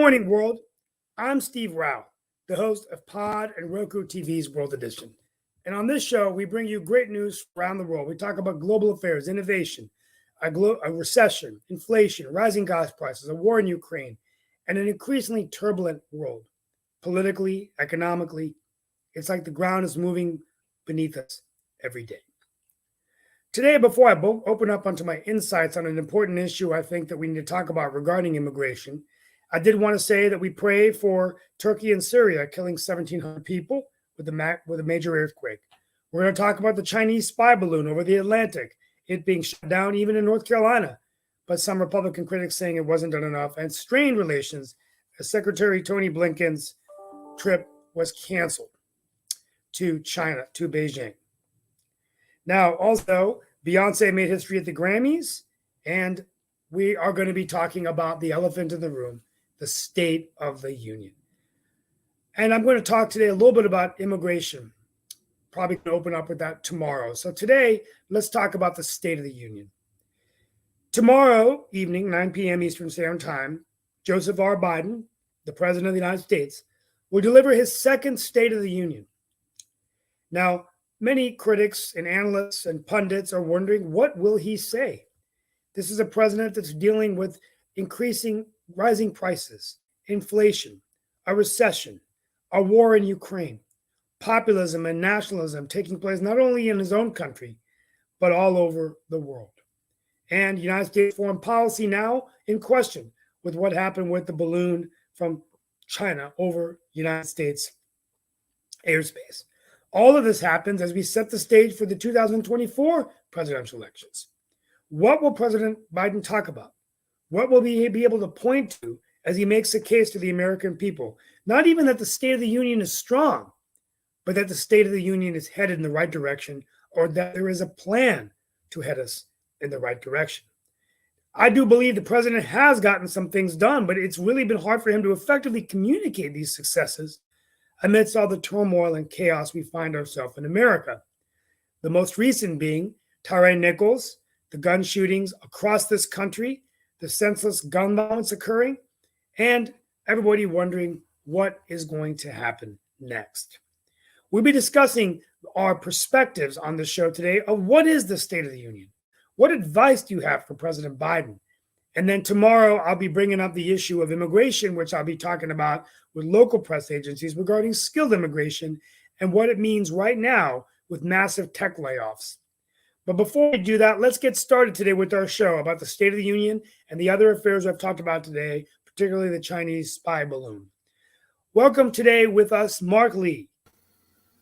morning, world. I'm Steve Rao, the host of Pod and Roku TV's World Edition. And on this show, we bring you great news around the world. We talk about global affairs, innovation, a recession, inflation, rising gas prices, a war in Ukraine, and an increasingly turbulent world. Politically, economically, it's like the ground is moving beneath us every day. Today, before I open up onto my insights on an important issue I think that we need to talk about regarding immigration, I did want to say that we pray for Turkey and Syria killing 1,700 people with a major earthquake. We're going to talk about the Chinese spy balloon over the Atlantic, it being shut down even in North Carolina, but some Republican critics saying it wasn't done enough, and strained relations as Secretary Tony Blinken's trip was canceled to China, to Beijing. Now, also, Beyonce made history at the Grammys, and we are going to be talking about the elephant in the room, the State of the Union. And I'm going to talk today a little bit about immigration. Probably going to open up with that tomorrow. So today, let's talk about the State of the Union. Tomorrow evening, 9 p.m. Eastern Standard Time, Joseph R. Biden, the President of the United States, will deliver his second State of the Union. Now, many critics and analysts and pundits are wondering, what will he say? This is a president that's dealing with rising prices, inflation, a recession, a war in Ukraine, populism and nationalism taking place not only in his own country, but all over the world. And United States foreign policy now in question with what happened with the balloon from China over United States airspace. All of this happens as we set the stage for the 2024 presidential elections. What will President Biden talk about? What will he be able to point to as he makes a case to the American people? Not even that the State of the Union is strong, but that the State of the Union is headed in the right direction, or that there is a plan to head us in the right direction. I do believe the president has gotten some things done, but it's really been hard for him to effectively communicate these successes amidst all the turmoil and chaos we find ourselves in America. The most recent being Tyre Nichols, the gun shootings across this country, the senseless gun violence occurring, and everybody wondering what is going to happen next. We'll be discussing our perspectives on the show today of what is the State of the Union? What advice do you have for President Biden? And then tomorrow, I'll be bringing up the issue of immigration, which I'll be talking about with local press agencies regarding skilled immigration and what it means right now with massive tech layoffs. But before we do that, let's get started today with our show about the State of the Union and the other affairs I've talked about today, particularly the Chinese spy balloon. Welcome today with us, Mark Lee,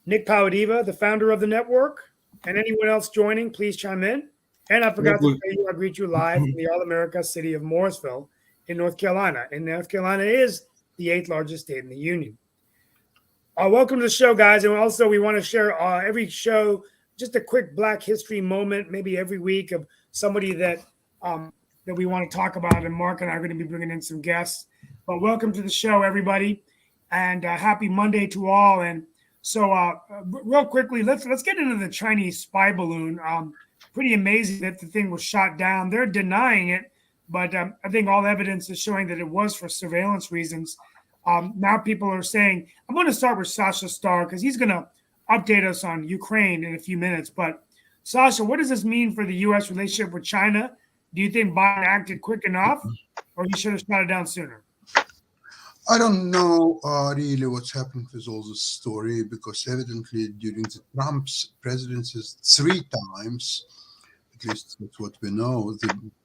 Nick Paladiva, the founder of the network, and anyone else joining, please chime in. And I forgot to say, I greet you live from the All-America city of Morrisville in North Carolina. And North Carolina is the 8th largest state in the union. Welcome to the show, guys. And also, we want to share every show just a quick Black History moment, maybe every week, of somebody that we want to talk about. And Mark and I are going to be bringing in some guests. But welcome to the show, everybody. And happy Monday to all. And so real quickly, let's get into the Chinese spy balloon. Pretty amazing that the thing was shot down. They're denying it, but I think all evidence is showing that it was for surveillance reasons. Now people are saying, I'm going to start with Sasha Starr because he's going to update us on Ukraine in a few minutes. But Sasha, what does this mean for the U.S. relationship with China? Do you think Biden acted quick enough, or he should have shut it down sooner? I don't know really what's happened with all this story, because evidently during the Trump's presidency 3 times, at least that's what we know,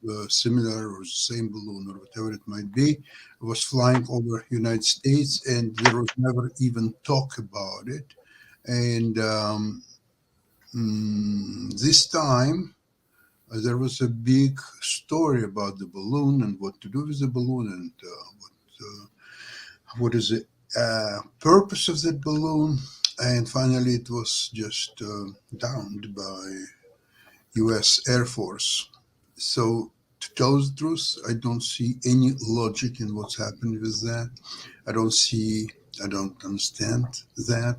the similar or same balloon or whatever it might be, was flying over United States, and there was never even talk about it. And this time, there was a big story about the balloon and what to do with the balloon and what is the purpose of that balloon. And finally, it was just downed by U.S. Air Force. So to tell the truth, I don't see any logic in what's happened with that. I don't understand that.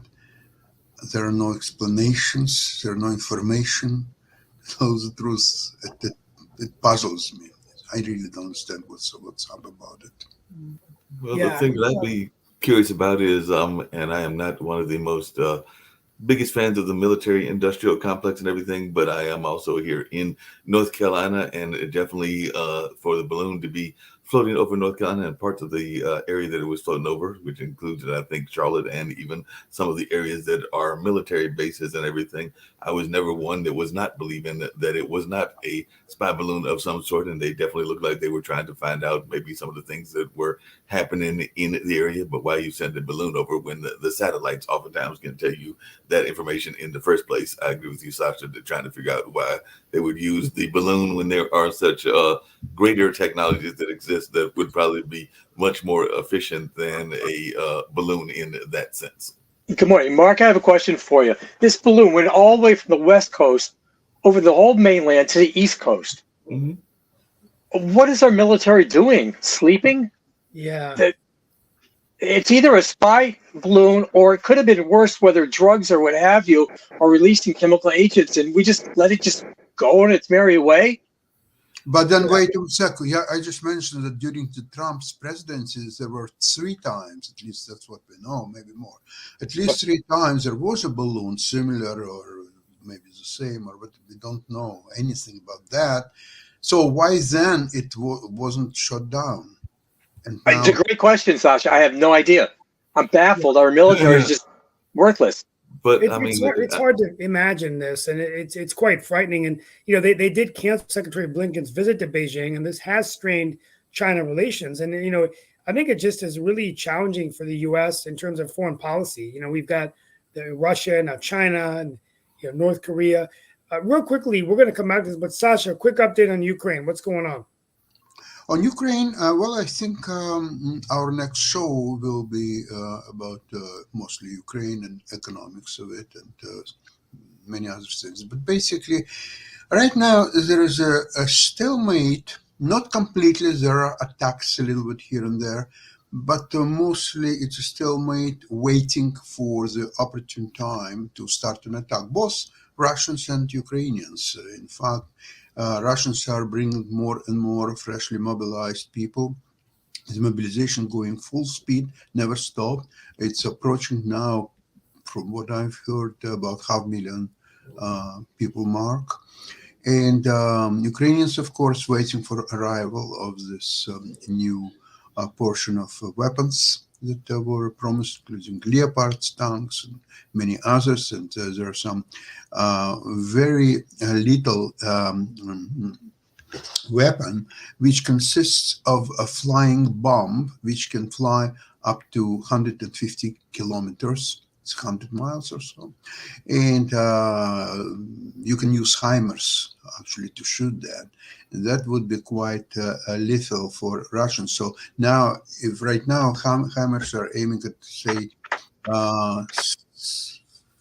There are no explanations. There are no information. To tell the truth, it puzzles me. I really don't understand what's up about it. Well, the Yeah. thing that I'd be curious about is, and I am not one of the most biggest fans of the military industrial complex and everything, but I am also here in North Carolina, and it definitely for the balloon to be floating over North Carolina and parts of the area that it was floating over, which includes, I think, Charlotte and even some of the areas that are military bases and everything. I was never one that was not believing that it was not a spy balloon of some sort, and they definitely looked like they were trying to find out maybe some of the things that were happening in the area. But why you send a balloon over when the satellites oftentimes can tell you that information in the first place? I agree with you, Sasha, that trying to figure out why they would use the balloon when there are such greater technologies that exist that would probably be much more efficient than a balloon in that sense. Good morning, Mark. I have a question for you. This balloon went all the way from the West Coast over the whole mainland to the East Coast. Mm-hmm. What is our military doing? Sleeping? Yeah. It's either a spy balloon or it could have been worse, whether drugs or what have you are releasing chemical agents, and we just let it just go on its merry way. But then wait a second. Yeah, I just mentioned that during the Trump's presidencies, there were 3 times, at least that's what we know, maybe more. At least 3 times there was a balloon similar or maybe the same, or what, we don't know anything about that. So why then it wasn't shut down? And now, It's a great question, Sasha. I have no idea. I'm baffled. Our military is just worthless. But it's hard to imagine this, and it's quite frightening. And they did cancel Secretary Blinken's visit to Beijing, and this has strained China relations. And I think it just is really challenging for the U.S. in terms of foreign policy. We've got Russia, now China, and North Korea. Real quickly, we're going to come back to this, but Sasha, a quick update on Ukraine. What's going on? On Ukraine, well, I think our next show will be about mostly Ukraine and economics of it and many other things. But basically, right now, there is a stalemate, not completely. There are attacks a little bit here and there, but mostly it's a stalemate waiting for the opportune time to start an attack, both Russians and Ukrainians. In fact, Russians are bringing more and more freshly mobilized people. The mobilization going full speed, never stopped. It's approaching now, from what I've heard, about 500,000 people mark. And Ukrainians, of course, waiting for arrival of this new portion of weapons that were promised, including Leopards tanks and many others. And there are some very little weapon, which consists of a flying bomb, which can fly up to 150 kilometers. It's 100 miles or so. And you can use HIMARS actually to shoot that. And that would be quite lethal for Russians. So now, if right now HIMARS are aiming at, say,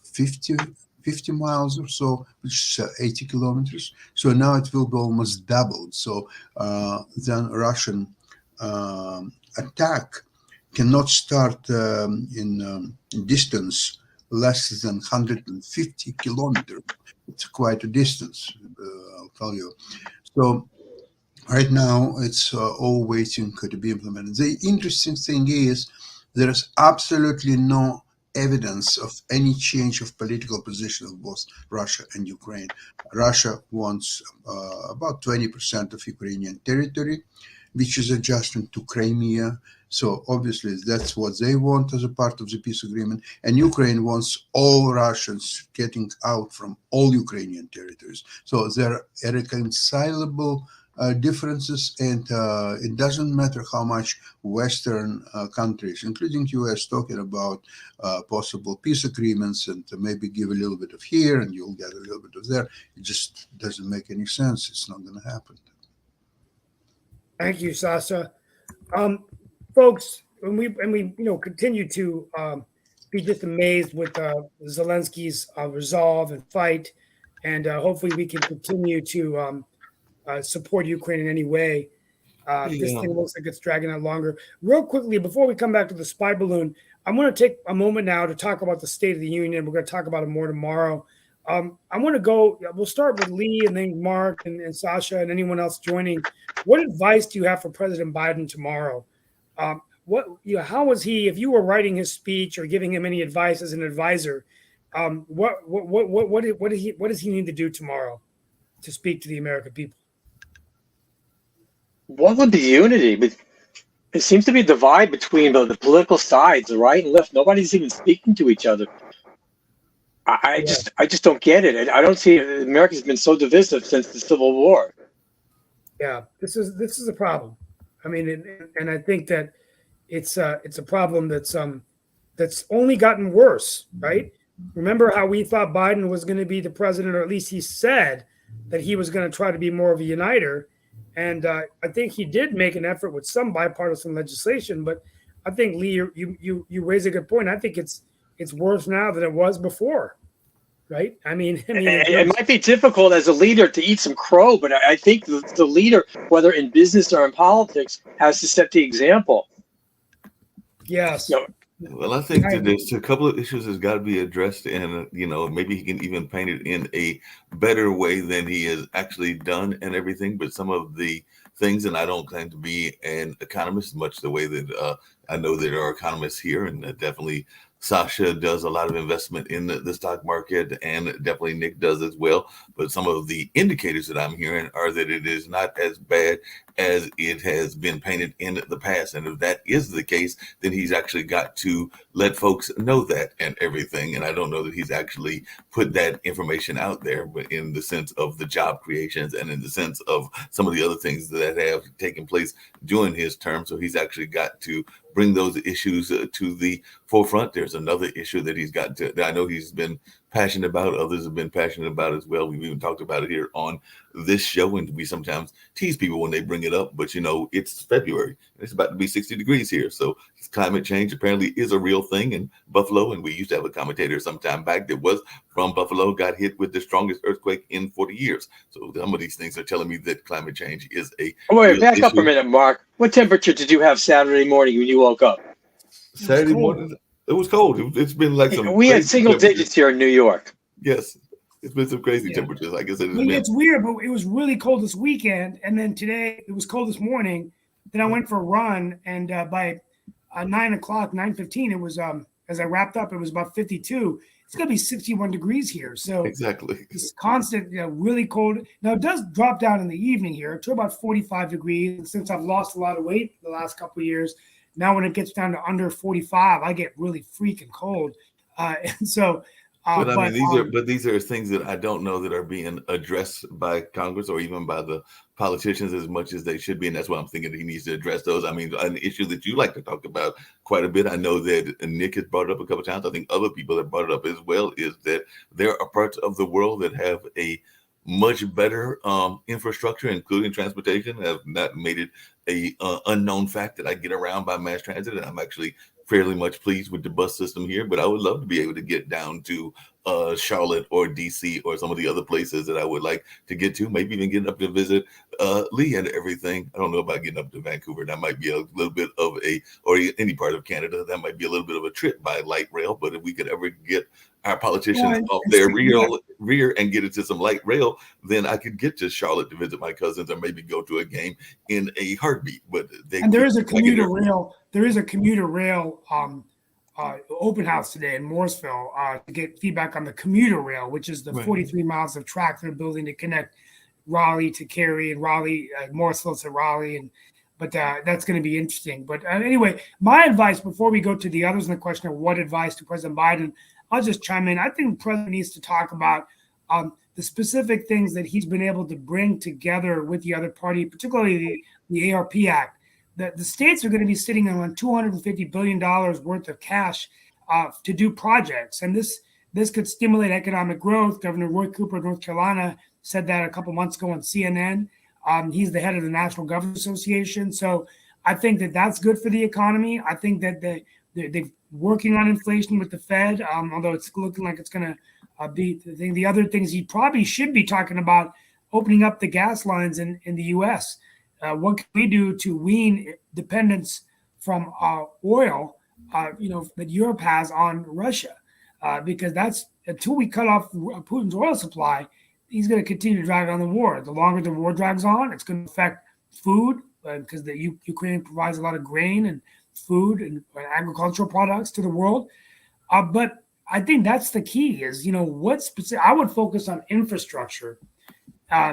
50 miles or so, which is 80 kilometers. So now it will be almost doubled. So then Russian attack cannot start in distance less than 150 kilometers. It's quite a distance, I'll tell you. So right now, it's all waiting to be implemented. The interesting thing is there is absolutely no evidence of any change of political position of both Russia and Ukraine. Russia wants about 20% of Ukrainian territory, which is adjustment to Crimea. So obviously that's what they want as a part of the peace agreement. And Ukraine wants all Russians getting out from all Ukrainian territories. So there are irreconcilable differences, and it doesn't matter how much Western countries, including US, talking about possible peace agreements and maybe give a little bit of here and you'll get a little bit of there. It just doesn't make any sense. It's not going to happen. Thank you, Sasha. Folks, and we continue to be just amazed with Zelensky's resolve and fight, and hopefully we can continue to support Ukraine in any way. This thing looks like it's dragging out longer. Real quickly, before we come back to the spy balloon, I'm going to take a moment now to talk about the State of the Union. We're going to talk about it more tomorrow. I want to go, we'll start with Lee and then Mark and Sasha and anyone else joining. What advice do you have for President Biden tomorrow? how was he, if you were writing his speech or giving him any advice as an advisor, what does he need to do tomorrow to speak to the American people? What would be unity? But it seems to be a divide between the political sides, the right and left. Nobody's even speaking to each other. I just don't get it. I don't see it. America's been so divisive since the Civil War. Yeah, this is a problem. I mean, and I think that it's a problem that's only gotten worse, right? Remember how we thought Biden was going to be the president, or at least he said that he was going to try to be more of a uniter. And I think he did make an effort with some bipartisan legislation. But I think, Lee, you raise a good point. I think it's worse now than it was before, right? I mean, it might be difficult as a leader to eat some crow, but I think the leader, whether in business or in politics, has to set the example. Yes. Well, I think that there's a couple of issues that's got to be addressed, and maybe he can even paint it in a better way than he has actually done and everything. But some of the things, and I don't claim to be an economist, much the way that I know there are economists here, and definitely Sasha does a lot of investment in the stock market, and definitely Nick does as well. But some of the indicators that I'm hearing are that it is not as bad as it has been painted in the past. And if that is the case, then he's actually got to let folks know that and everything. And I don't know that he's actually put that information out there, but in the sense of the job creations and in the sense of some of the other things that have taken place during his term. So he's actually got to bring those issues to the forefront. There's another issue that he's got that I know he's been passionate about. Others have been passionate about as well. We've even talked about it here on this show, and we sometimes tease people when they bring it up, but it's February. It's about to be 60 degrees here. So climate change apparently is a real thing in Buffalo. And we used to have a commentator some time back that was from Buffalo, got hit with the strongest earthquake in 40 years. So some of these things are telling me that climate change is a wait, back up a minute, Mark. What temperature did you have Saturday morning when you woke up? Saturday morning, it was cold. It's been like we had single digits here in New York. Yes. It's been some crazy temperatures. I guess it's weird, but it was really cold this weekend. And then today it was cold this morning. Then I went for a run, and by 9:15, it was as I wrapped up, it was about 52. It's gonna be 61 degrees here. So exactly, it's constant, really cold. Now it does drop down in the evening here to about 45 degrees. And since I've lost a lot of weight the last couple of years, now when it gets down to under 45, I get really freaking cold. And so. These are things that I don't know that are being addressed by Congress or even by the politicians as much as they should be, and that's why I'm thinking that he needs to address those. I mean, an issue that you like to talk about quite a bit. I know that Nick has brought it up a couple of times. I think other people have brought it up as well. Is that there are parts of the world that have a much better infrastructure, including transportation, have not made it a unknown fact that I get around by mass transit, and I'm actually fairly much pleased with the bus system here, but I would love to be able to get down to Charlotte or DC or some of the other places that I would like to get to, maybe even getting up to visit Lee and everything. I don't know about getting up to Vancouver. That might be a little bit of or any part of Canada, that might be a little bit of a trip by light rail, but if we could ever get our politicians off their rear and get into some light rail, then I could get to Charlotte to visit my cousins or maybe go to a game in a heartbeat. But there is a commuter rail. There is a commuter rail open house today in Mooresville to get feedback on the commuter rail, which is the 43 miles of track they're building to connect Raleigh to Cary and Raleigh, Mooresville to Raleigh. But that's going to be interesting. But anyway, my advice before we go to the others in the question of what advice to President Biden, I'll just chime in. I think the president needs to talk about the specific things that he's been able to bring together with the other party, particularly the ARP Act. The states are going to be sitting on $250 billion worth of cash to do projects. And this could stimulate economic growth. Governor Roy Cooper of North Carolina said that a couple months ago on CNN. He's the head of the National Governors Association. So I think that that's good for the economy. I think that they're working on inflation with the Fed, although it's looking like it's going to be the thing. The other things he probably should be talking about, opening up the gas lines in the U.S., what can we do to wean dependence from oil, that Europe has on Russia? Because that's until we cut off Putin's oil supply, he's going to continue to drag on the war. The longer the war drags on, it's going to affect food because the Ukraine provides a lot of grain food and agricultural products to the world. But I think that's the key is, what specific, I would focus on infrastructure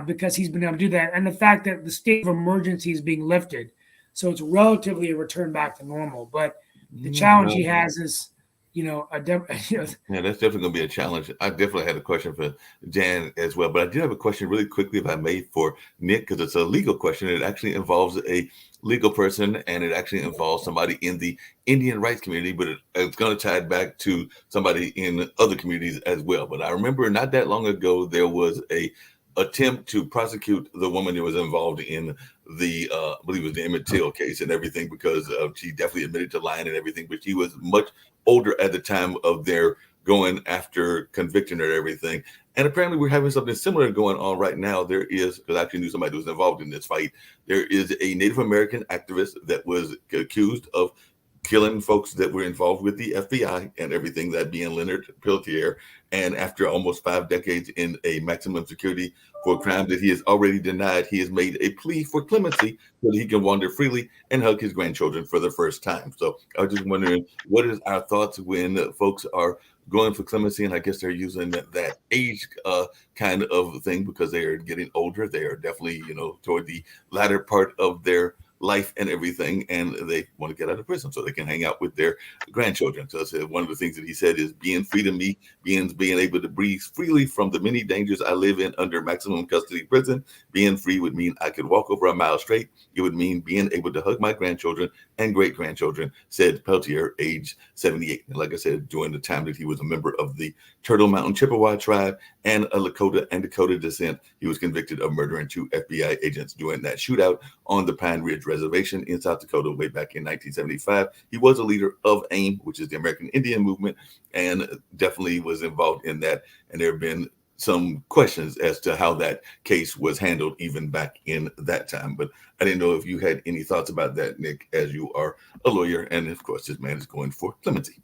because he's been able to do that. And the fact that the state of emergency is being lifted. So it's relatively a return back to normal. But the challenge he has is, Yeah, that's definitely going to be a challenge. I definitely had a question for Jan as well, but I do have a question really quickly, if I may, for Nick, because it's a legal question. It actually involves a legal person, and it actually involves somebody in the Indian rights community, but it's going to tie it back to somebody in other communities as well. But I remember not that long ago, there was a attempt to prosecute the woman who was involved in the I believe it was the Emmett Till case and everything, because she definitely admitted to lying and everything, but she was much older at the time of their going after convicting her and everything. And apparently we're having something similar going on right now. There is, because I actually knew somebody who was involved in this fight, there is a Native American activist that was accused of killing folks that were involved with the FBI and everything, that being Leonard Peltier. And after almost 5 decades in a maximum security for a crime that he has already denied, he has made a plea for clemency so that he can wander freely and hug his grandchildren for the first time. So I was just wondering, what is our thoughts when folks are going for clemency? And I guess they're using that age kind of thing because they are getting older. They are definitely, toward the latter part of their life and everything, and they want to get out of prison so they can hang out with their grandchildren. So I said one of the things that he said is, being free to me means being able to breathe freely from the many dangers I live in under maximum custody prison. Being free would mean I could walk over a mile straight. It would mean being able to hug my grandchildren and great grandchildren, said Peltier, age 78. And like I said, during the time that he was a member of the Turtle Mountain Chippewa tribe and a Lakota and Dakota descent, he was convicted of murdering 2 FBI agents during that shootout on the Pine Ridge Reservation in South Dakota way back in 1975. He was a leader of AIM, which is the American Indian Movement, and definitely was involved in that. And there have been some questions as to how that case was handled even back in that time. But I didn't know if you had any thoughts about that, Nick, as you are a lawyer. And of course, this man is going for clemency.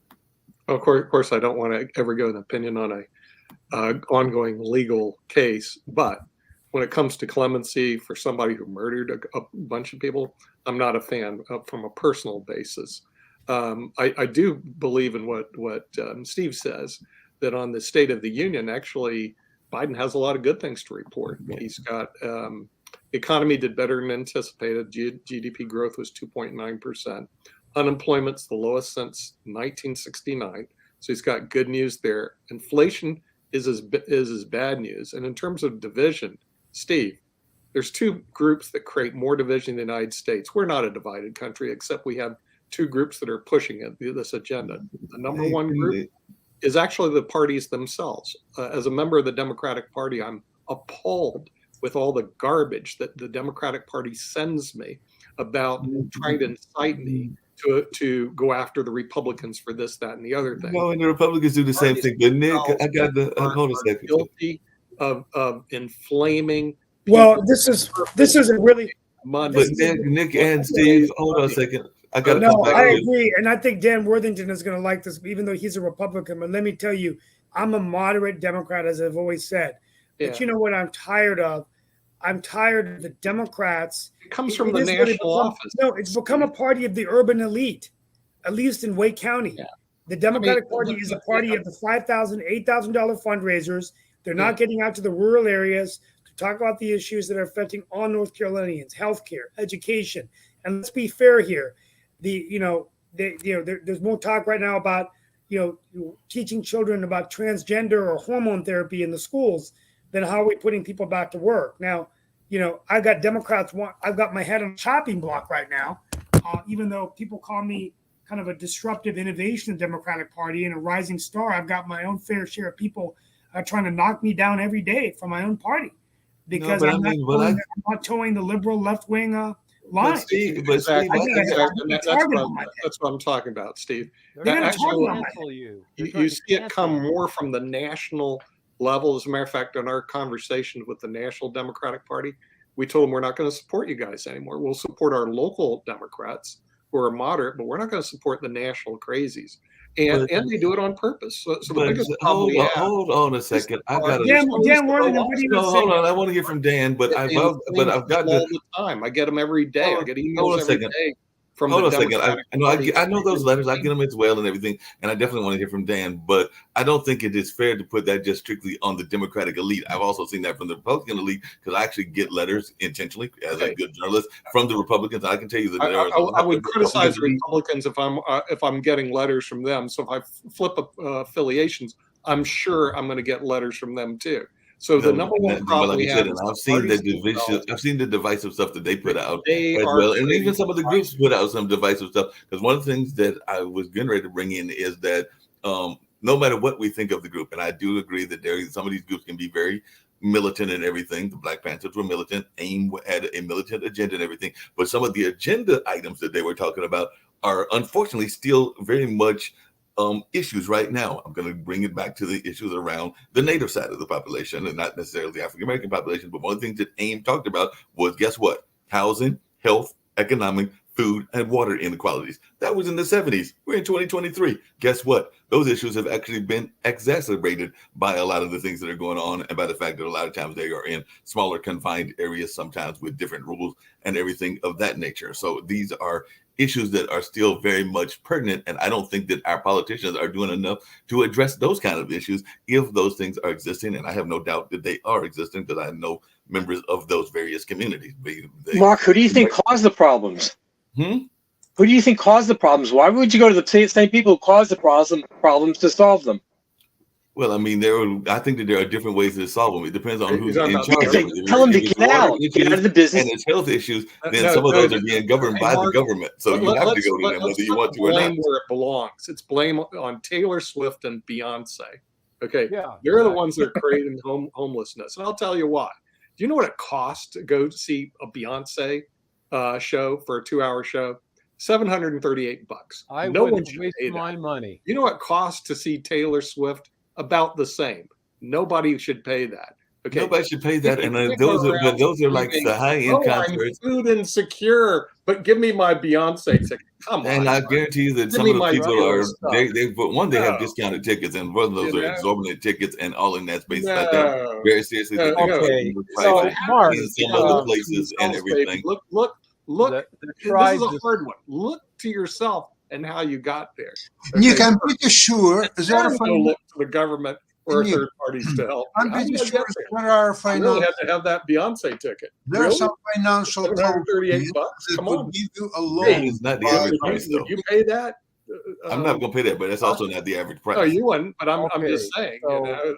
Of course, I don't want to ever give an opinion on a ongoing legal case, but when it comes to clemency for somebody who murdered a bunch of people, I'm not a fan from a personal basis. I do believe in what Steve says, that on the State of the Union, actually, Biden has a lot of good things to report. He's got economy did better than anticipated. GDP growth was 2.9%. Unemployment's the lowest since 1969. So he's got good news there. Inflation is his bad news. And in terms of division, Steve, there's 2 groups that create more division in the United States. We're not a divided country, except we have 2 groups that are pushing this agenda. The number one group is actually the parties themselves. As a member of the Democratic Party, I'm appalled with all the garbage that the Democratic Party sends me about trying to incite me to go after the Republicans for this, that, and the other thing. No, and the Republicans do the same thing. But Nick, I got the hold a second. Guilty of inflaming. Well, this is a really. But Nick and Steve, hold on a second. I got to No, come back. I agree, and I think Dan Worthington is going to like this, even though he's a Republican. But let me tell you, I'm a moderate Democrat, as I've always said. But you know what I'm tired of? I'm tired of the Democrats. It comes from the national office. No, it's become a party of the urban elite, at least in Wake County. Yeah. The Democratic Party is a party of the $5,000, $8,000 fundraisers. They're not getting out to the rural areas to talk about the issues that are affecting all North Carolinians: healthcare, education. And let's be fair here. There's more talk right now about teaching children about transgender or hormone therapy in the schools than how are we putting people back to work. Now, I've got Democrats. I've got my head on a chopping block right now, even though people call me kind of a disruptive innovation of the Democratic Party and a rising star. I've got my own fair share of people trying to knock me down every day from my own party because I'm not towing the liberal left wing line. That's what I'm talking about, Steve. You see it come more from the national level. As a matter of fact, in our conversation with the National Democratic Party, we told them we're not going to support you guys anymore. We'll support our local Democrats who are moderate, but we're not going to support the national crazies. And they do it on purpose. So the biggest problem hold on a second. I got Dan Worthington, what do you hold on. I want to hear from Dan, but I've got all the time. I get them every day. I get emails every day from Hold the on a second. Democratic I know Party. I know those letters. I get them as well and everything, and I definitely want to hear from Dan. But I don't think it is fair to put that just strictly on the Democratic elite. I've also seen that from the Republican elite because I actually get letters intentionally as a Okay. good journalist from the Republicans. I can tell you that there are a I lot would of criticize the Republicans. Republicans if I'm getting letters from them. So if I flip affiliations, I'm sure I'm going to get letters from them too. So the number one problem Like we I have said, is and the I've seen the parties divisive, themselves. I've seen the divisive stuff that they put out They as are well, and creating even some of the groups put out some divisive stuff. Because one of the things that I was getting ready to bring in is that no matter what we think of the group, and I do agree that some of these groups can be very militant and everything. The Black Panthers were militant. AIM had a militant agenda and everything. But some of the agenda items that they were talking about are unfortunately still very much issues right now. I'm going to bring it back to the issues around the Native side of the population and not necessarily the African American population. But one of the things that AIM talked about was, guess what? Housing, health, economic, food, and water inequalities. That was in the 70s. We're in 2023. Guess what? Those issues have actually been exacerbated by a lot of the things that are going on and by the fact that a lot of times they are in smaller confined areas, sometimes with different rules and everything of that nature. So these are issues that are still very much pertinent. And I don't think that our politicians are doing enough to address those kind of issues if those things are existing. And I have no doubt that they are existing because I know members of those various communities. Mark, who do you think caused the problems? Hmm? Who do you think caused the problems? Why would you go to the same people who caused the problems to solve them? Well, I mean, I think that there are different ways to solve them. It depends on who's You're talking in about charge. government. Tell them to If it's get water out issues of the business. and it's health issues, then No, some of no, those are being governed by the Mark, government. So you have to go to them let's whether you put want the to or not. blame where it belongs. It's blame on Taylor Swift and Beyonce. Okay, Yeah, they're the ones that are creating homelessness, and I'll tell you why. Do you know what it costs to go to see a Beyonce show for a 2-hour show? $738. I No one wouldn't should waste pay that. my money. You know what it costs to see Taylor Swift? About the same. Nobody should pay that. Okay. Nobody should pay that, and You can't those go are around like screaming, the high end "Oh, I'm concerts. food insecure, but give me my Beyonce ticket." Come on. And I Mark. guarantee you that Give some me of the my people real are stuff. they have No. discounted tickets, and one of those You are know? exorbitant tickets, and all in that space like that. No. Very seriously, that they're No. Okay, charging so prices Mark, in some Look other to places and yourselves, baby. everything. Look. the This tribes is a is- hard one. Look to yourself and how you got there. Nick, Okay? I'm pretty sure And there are, then go look to the government or Nick, third parties to help. I'm How did pretty I sure get there? there are I really financial, had to have that Beyonce ticket. there are Really? some financial companies $738? that Come would on. give you a That loan. is not the by- average price, though. Would you pay that? I'm not going to pay that, but that's also not the average price. No, you wouldn't. But I'm Okay, just saying. so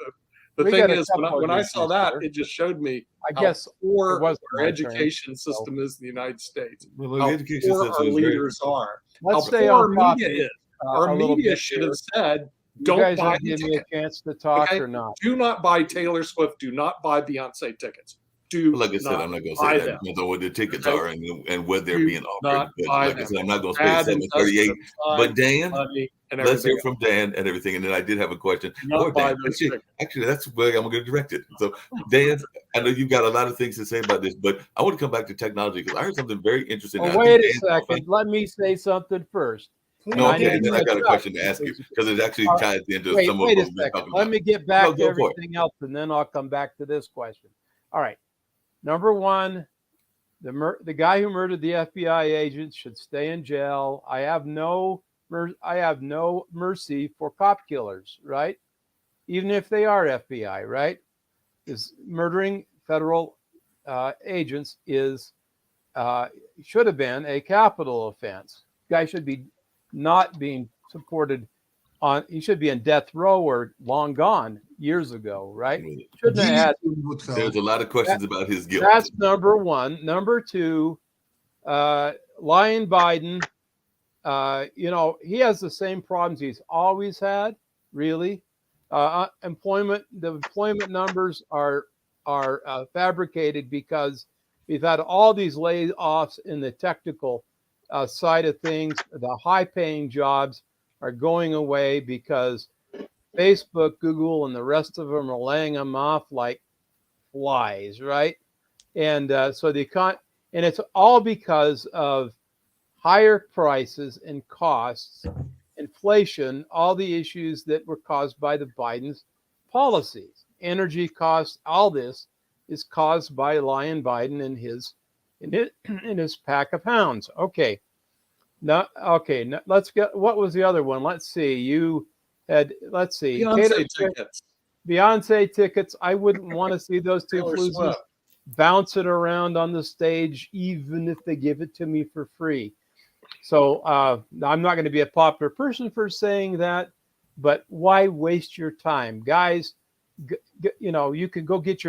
The we thing got a is, couple when of I saw issues that, here. it just showed me I how guess poor it was our my education turn, so- system is in the United States. Well, the How education poor system our is very- leaders are. let's How stay poor our on topic. media is. A Our little media bit should here. have said, You "Don't guys buy will the give me a ticket. chance to talk Okay? or not. Do not buy Taylor Swift. Do not buy Beyonce tickets. Do Like I said, not I'm not going to buy say that. them. It depends on what the tickets Okay? are and what they're Do being offered. not But buy like I them. said, I'm not going to spend Bad investment 738. of time, But Dan, money, and let's everything hear from Dan and everything. And then I did have a question. Do not for buy Dan. those tickets. Actually, that's where I'm going to direct it. So, Dan, I know you've got a lot of things to say about this, but I want to come back to technology because I heard something very interesting. Oh, I wait think a Dan's second. Let me say something first. No, I okay, need and then to I got a catch question to up. ask you because it actually Uh, ties into Wait, some of wait a what we're second. talking Let about. me get back No, to go for it. everything else, and then I'll come back to this question. All right. Number one, the guy who murdered the FBI agent should stay in jail. I have no mercy for cop killers, right? Even if they are FBI, right? Is murdering federal agents should have been a capital offense. Guy should be not being supported on. He should be in death row or long gone years ago, right? Shouldn't have had. Would help. There's a lot of questions about his guilt. That's number one. Number two, lying Biden. He has the same problems he's always had. Really, the employment numbers are fabricated because we've had all these layoffs in the technical side of things. The high-paying jobs are going away because Facebook, Google, and the rest of them are laying them off like flies, right? And and it's all because of higher prices and costs, inflation, all the issues that were caused by the Biden's policies, energy costs. All this is caused by lying Biden and his pack of hounds. Okay, No, okay. No, let's get. What was the other one? Let's see. You had. Let's see. Beyonce tickets. Beyonce tickets. I wouldn't want to see those two Taylor floozies Swift. bouncing around on the stage, even if they give it to me for free. So I'm not going to be a popular person for saying that, but why waste your time, guys? You can go get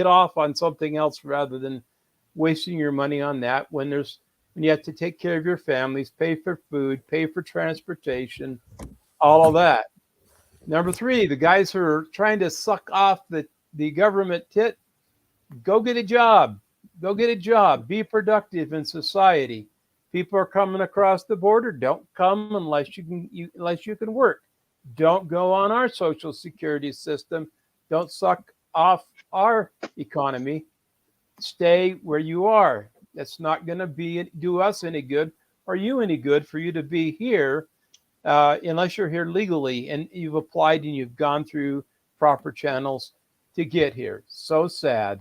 off on something else rather than wasting your money on that when you have to take care of your families, pay for food, pay for transportation, all of that. Number 3, the guys who are trying to suck off the government tit, go get a job. Go get a job. Be productive in society. People are coming across the border. Don't come unless you can work. Don't go on our social security system. Don't suck off our economy. Stay where you are. That's not going to do us any good or you any good for you to be here unless you're here legally and you've applied and you've gone through proper channels to get here. So sad.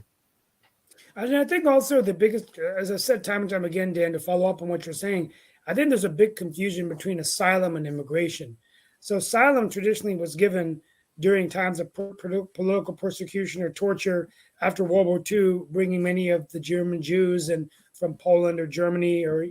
And I think also the biggest, as I said time and time again, Dan, to follow up on what you're saying, I think there's a big confusion between asylum and immigration. So asylum traditionally was given during times of political persecution or torture after World War II, bringing many of the German Jews and from Poland or Germany or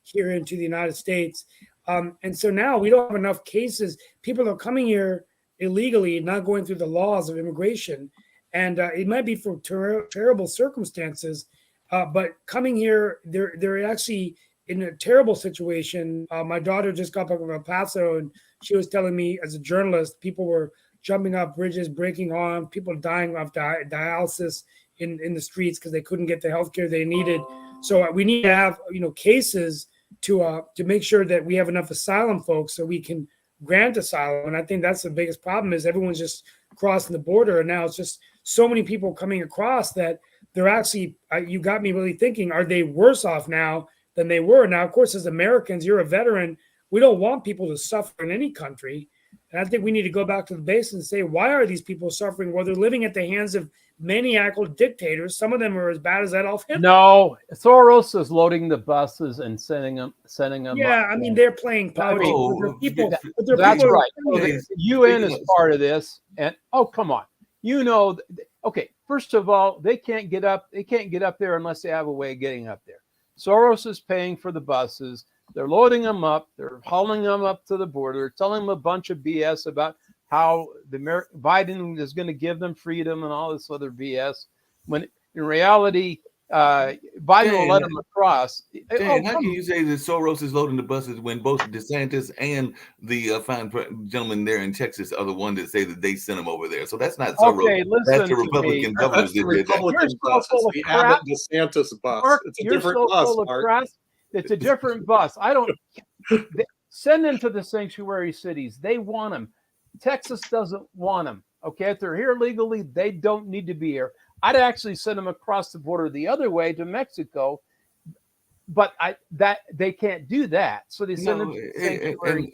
here into the United States. And so now we don't have enough cases. People are coming here illegally, not going through the laws of immigration. And it might be for terrible circumstances, but coming here, they're actually in a terrible situation. My daughter just got back from El Paso, and she was telling me, as a journalist, people were jumping off bridges, breaking arms, people dying of dialysis in the streets because they couldn't get the health care they needed. So we need to have cases to make sure that we have enough asylum folks so we can grant asylum. And I think that's the biggest problem is everyone's just crossing the border, and now it's just so many people coming across that they're actually, you got me really thinking, are they worse off now than they were? Now, of course, as Americans, you're a veteran. We don't want people to suffer in any country. And I think we need to go back to the base and say, why are these people suffering? Well, they're living at the hands of maniacal dictators. Some of them are as bad as Adolf Hitler. No, Soros is loading the buses and sending them. Yeah, up. I mean, they're playing politics. That's right. So the UN is part of this. And come on. Okay, first of all, they can't get up there unless they have a way of getting up there. Soros is paying for the buses. They're loading them up. They're hauling them up to the border, telling them a bunch of BS about how Biden is going to give them freedom and all this other BS. When in reality, Biden will let them across. Dan, how can you say that Soros is loading the buses when both DeSantis and the fine gentleman there in Texas are the one that say that they sent him over there? So that's not Soros. Okay, listen that's the Republican governors That's the that did that. Republican bus. You're so full It's of the Abbott crap. DeSantis bus. Mark, It's a you're different so bus, full of Mark. crap. It's a different bus. Send them to the sanctuary cities. They want them. Texas doesn't want them. Okay, if they're here legally, they don't need to be here. I'd actually send them across the border the other way to Mexico, but they can't do that. So they send them to the sanctuary.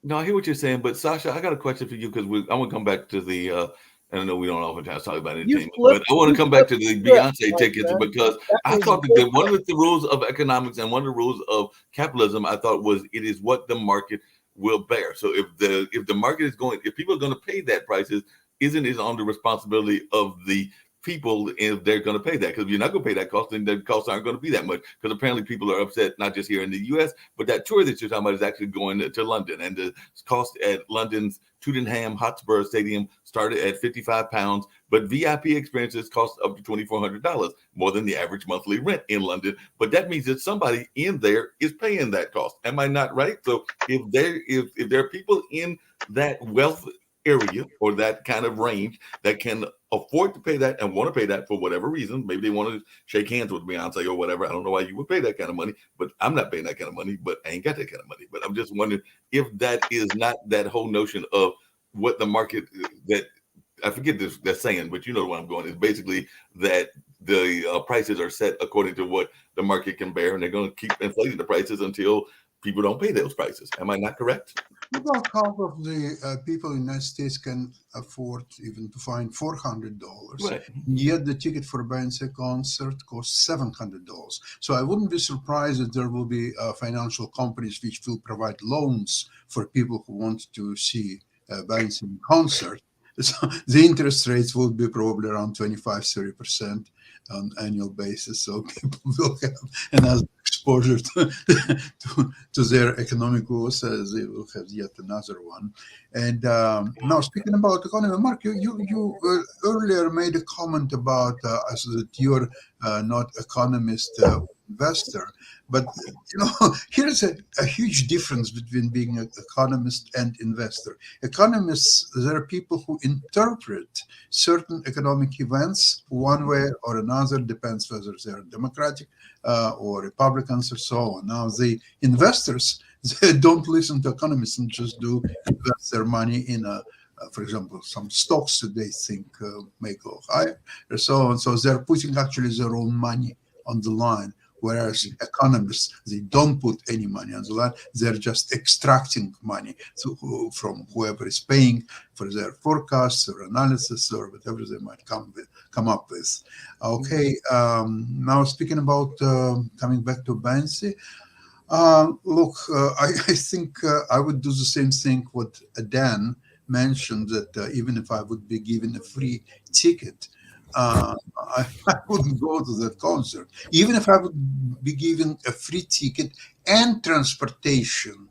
No, I hear what you're saying, but Sasha, I got a question for you because I want to come back to the. And I know we don't oftentimes talk about entertainment, but I want to come back to the Beyonce tickets because I thought that one of the rules of economics and one of the rules of capitalism, I thought was it is what the market will bear. So if the market is going, if people are going to pay that prices, isn't it on the responsibility of the people if they're going to pay that? Because if you're not going to pay that cost, then the costs aren't going to be that much. Because apparently people are upset, not just here in the U.S., but that tour that you're talking about is actually going to London, and the cost at London's Tottenham Hotspur Stadium started at £55, but VIP experiences cost up to $2,400, more than the average monthly rent in London. But that means that somebody in there is paying that cost. Am I not right? So if there are people in that wealth area or that kind of range that can afford to pay that and want to pay that for whatever reason, maybe they want to shake hands with Beyonce or whatever. I don't know why you would pay that kind of money, but I'm not paying that kind of money, but I ain't got that kind of money. But I'm just wondering if that is not that whole notion of what the market, that I forget that saying, but you know where I'm going, is basically that the prices are set according to what the market can bear, and they're going to keep inflating the prices until people don't pay those prices. Am I not correct? About half of the people in the United States can afford even to find $400. Right. Yet the ticket for a Beyonce concert costs $700. So I wouldn't be surprised that there will be financial companies which will provide loans for people who want to see a Beyonce concert. So the interest rates will be probably around 25-30% on annual basis. So people will have another exposure to their economic loss, as they will have yet another one. And now, speaking about economy, Mark, you earlier made a comment about so that you're not economist, investor. But here's a huge difference between being an economist and investor. Economists, there are people who interpret certain economic events one way or another, depends whether they're Democratic or Republicans or so on. Now, the investors, they don't listen to economists and just do invest their money in for example, some stocks that they think may go higher or so on. So they're putting actually their own money on the line. Whereas economists, they don't put any money on the line. They're just extracting money from whoever is paying for their forecasts or analysis or whatever they might come up with. Okay, now speaking about coming back to Beyonce, look, I think I would do the same thing what Dan mentioned, that even if I would be given a free ticket, I wouldn't go to that concert. Even if I would be given a free ticket and transportation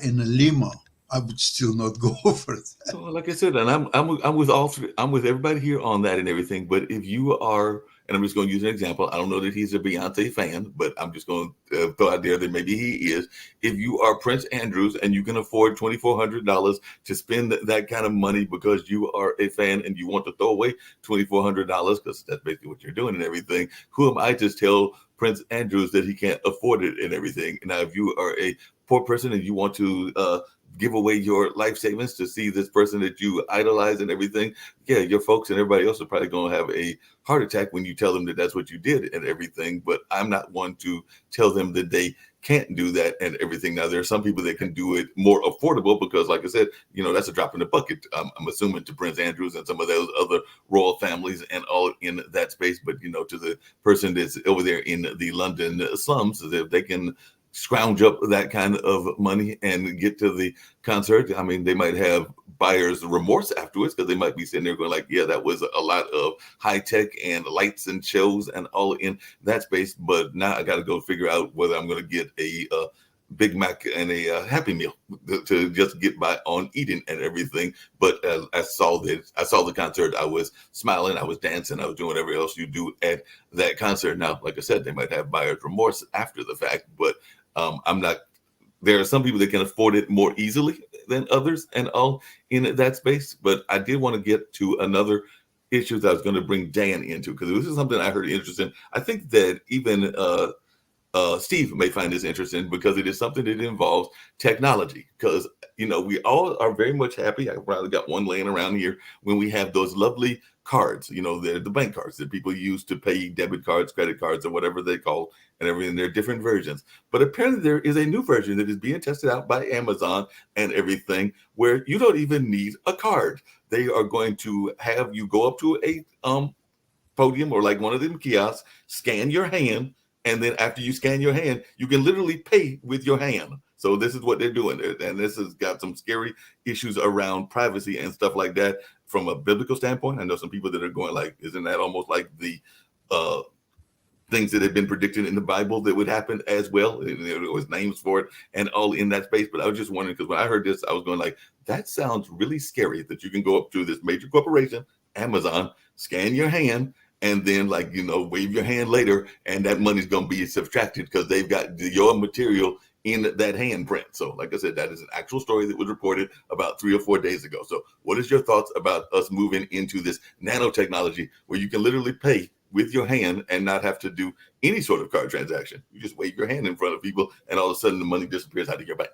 in a limo, I would still not go for that. So, like I said, and I'm with all three. I'm with everybody here on that and everything. But if you are, and I'm just going to use an example. I don't know that he's a Beyonce fan, but I'm just going to throw out there that maybe he is. If you are Prince Andrews and you can afford $2,400 to spend that kind of money because you are a fan and you want to throw away $2,400 because that's basically what you're doing and everything, who am I to tell Prince Andrews that he can't afford it and everything? Now, if you are a poor person and you want to give away your life savings to see this person that you idolize and everything, yeah, your folks and everybody else are probably going to have a heart attack when you tell them that that's what you did and everything. But I'm not one to tell them that they can't do that and everything. Now, there are some people that can do it more affordable because, like I said, that's a drop in the bucket. I'm assuming to Prince Andrews and some of those other royal families and all in that space. But, to the person that's over there in the London slums, if they can scrounge up that kind of money and get to the concert, I mean, they might have buyer's remorse afterwards because they might be sitting there going like, yeah, that was a lot of high tech and lights and shows and all in that space. But now I got to go figure out whether I'm going to get a Big Mac and a Happy Meal to just get by on eating and everything. But I saw the concert. I was smiling, I was dancing, I was doing whatever else you do at that concert. Now, like I said, they might have buyer's remorse after the fact, but I'm not. There are some people that can afford it more easily than others and all in that space. But I did want to get to another issue that I was going to bring Dan into, because this is something I heard interesting. I think that even Steve may find this interesting because it is something that involves technology. Because, we all are very much happy. I probably got one laying around here when we have those lovely cards, they're the bank cards that people use to pay, debit cards, credit cards, or whatever they call and everything. There are different versions. But apparently there is a new version that is being tested out by Amazon and everything where you don't even need a card. They are going to have you go up to a podium or like one of them kiosks, scan your hand, and then after you scan your hand, you can literally pay with your hand. So this is what they're doing. And this has got some scary issues around privacy and stuff like that from a biblical standpoint. I know some people that are going like, isn't that almost like the things that have been predicted in the Bible that would happen as well? There was names for it and all in that space. But I was just wondering, because when I heard this, I was going like, that sounds really scary that you can go up to this major corporation, Amazon, scan your hand, and then wave your hand later, and that money's going to be subtracted because they've got your material in that handprint. So like I said, that is an actual story that was reported about 3 or 4 days ago. So what is your thoughts about us moving into this nanotechnology where you can literally pay with your hand and not have to do any sort of card transaction? You just wave your hand in front of people and all of a sudden the money disappears out of your bank.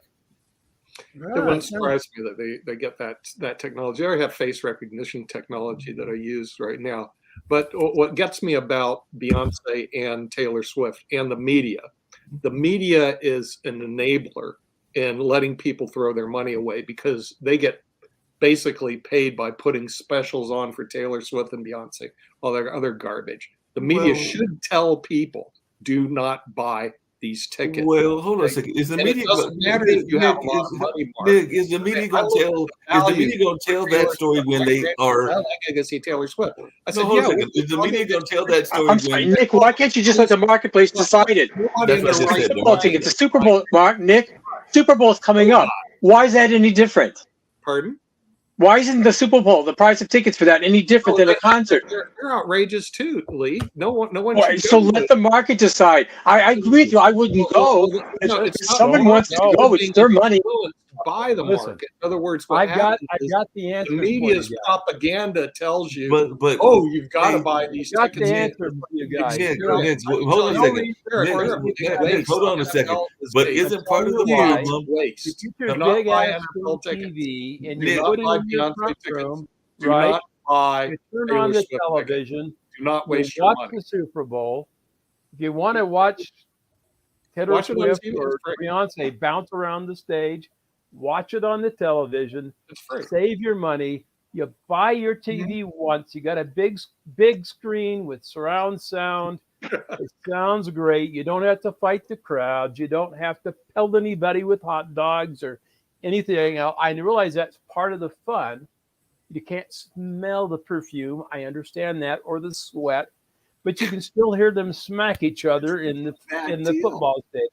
It wouldn't surprise me that they get that technology. I already have face recognition technology that I use right now. But what gets me about Beyonce and Taylor Swift and the media, The media is an enabler in letting people throw their money away because they get basically paid by putting specials on for Taylor Swift and Beyonce, all their other garbage. The media should tell people, do not buy these tickets. Well, hold on a second. Is the And media it doesn't matter if you have a lot of money, Mark. Nick, is the media going to tell? Is the media going to tell that story when they are? I like I go see Taylor Swift. I said, No, hold on yeah. a second. Is the media going to tell that story? I'm sorry, Nick. Why can't you just let the marketplace decide it? That's what I just said. Super Bowl tickets. The Super Bowl, Mark, Nick. Super Bowl's coming up. Why is that any different? Pardon? Why isn't the Super Bowl, the price of tickets for that, any different than a concert? They're outrageous too, Lee. No one. Why, should so go let the market decide. I agree with you. I wouldn't go. No, If it's not- someone wants to go, it's their money. By the Listen, market. In other words, what I got happens the is answer. the media's propaganda tells you, But oh, you've got to Hey, buy these got tickets. the answer for you guys. Nick, Sure. Nick, hold on a second. Nick, hold on a second. But isn't part of the Why? problem? You Waste. put your Do not big buy ass NFL tickets. TV and Do you not put it buy in your Beyonce front tickets. room, Do right? not buy. You turn Taylor on the Swift television. Do not You waste your watch money. the Super Bowl. If you want to watch Taylor Watch it on Swift TV, or it's free. Beyonce bounce around the stage, watch it on the television. It's free. Save your money. You buy your TV once. You got a big screen with surround sound. It sounds great. You don't have to fight the crowds. You don't have to pelt anybody with hot dogs or anything else. I realize that's part of the fun. You can't smell the perfume. I understand that, or the sweat, but you can still hear them smack each other in the deal. football stadium.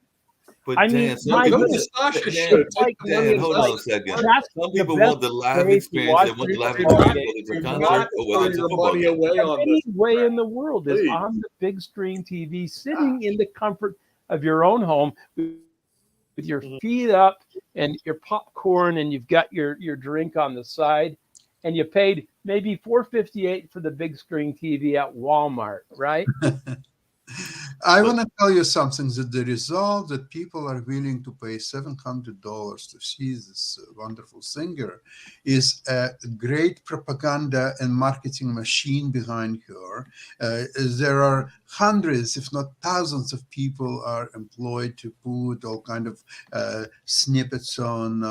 But I mean, Dan, some my Go people, to goodness. Sasha's Dan, show. Take the money Dan, and hold buy on a it. second. That's Some the people best want the live way to experience. watch They want the your live football experience, game. whether it's a Do concert not or whether throw it's a your football money game. away on Any this. way in the world is Please. on the big screen TV, sitting in the comfort of your own home with your feet up and your popcorn, and you've got your drink on the side, and you paid maybe $4.58 for the big screen TV at Walmart, right? I want to tell you something that the result that people are willing to pay $700 to see this wonderful singer is a great propaganda and marketing machine behind her. There are hundreds, if not thousands, of people are employed to put all kind of snippets on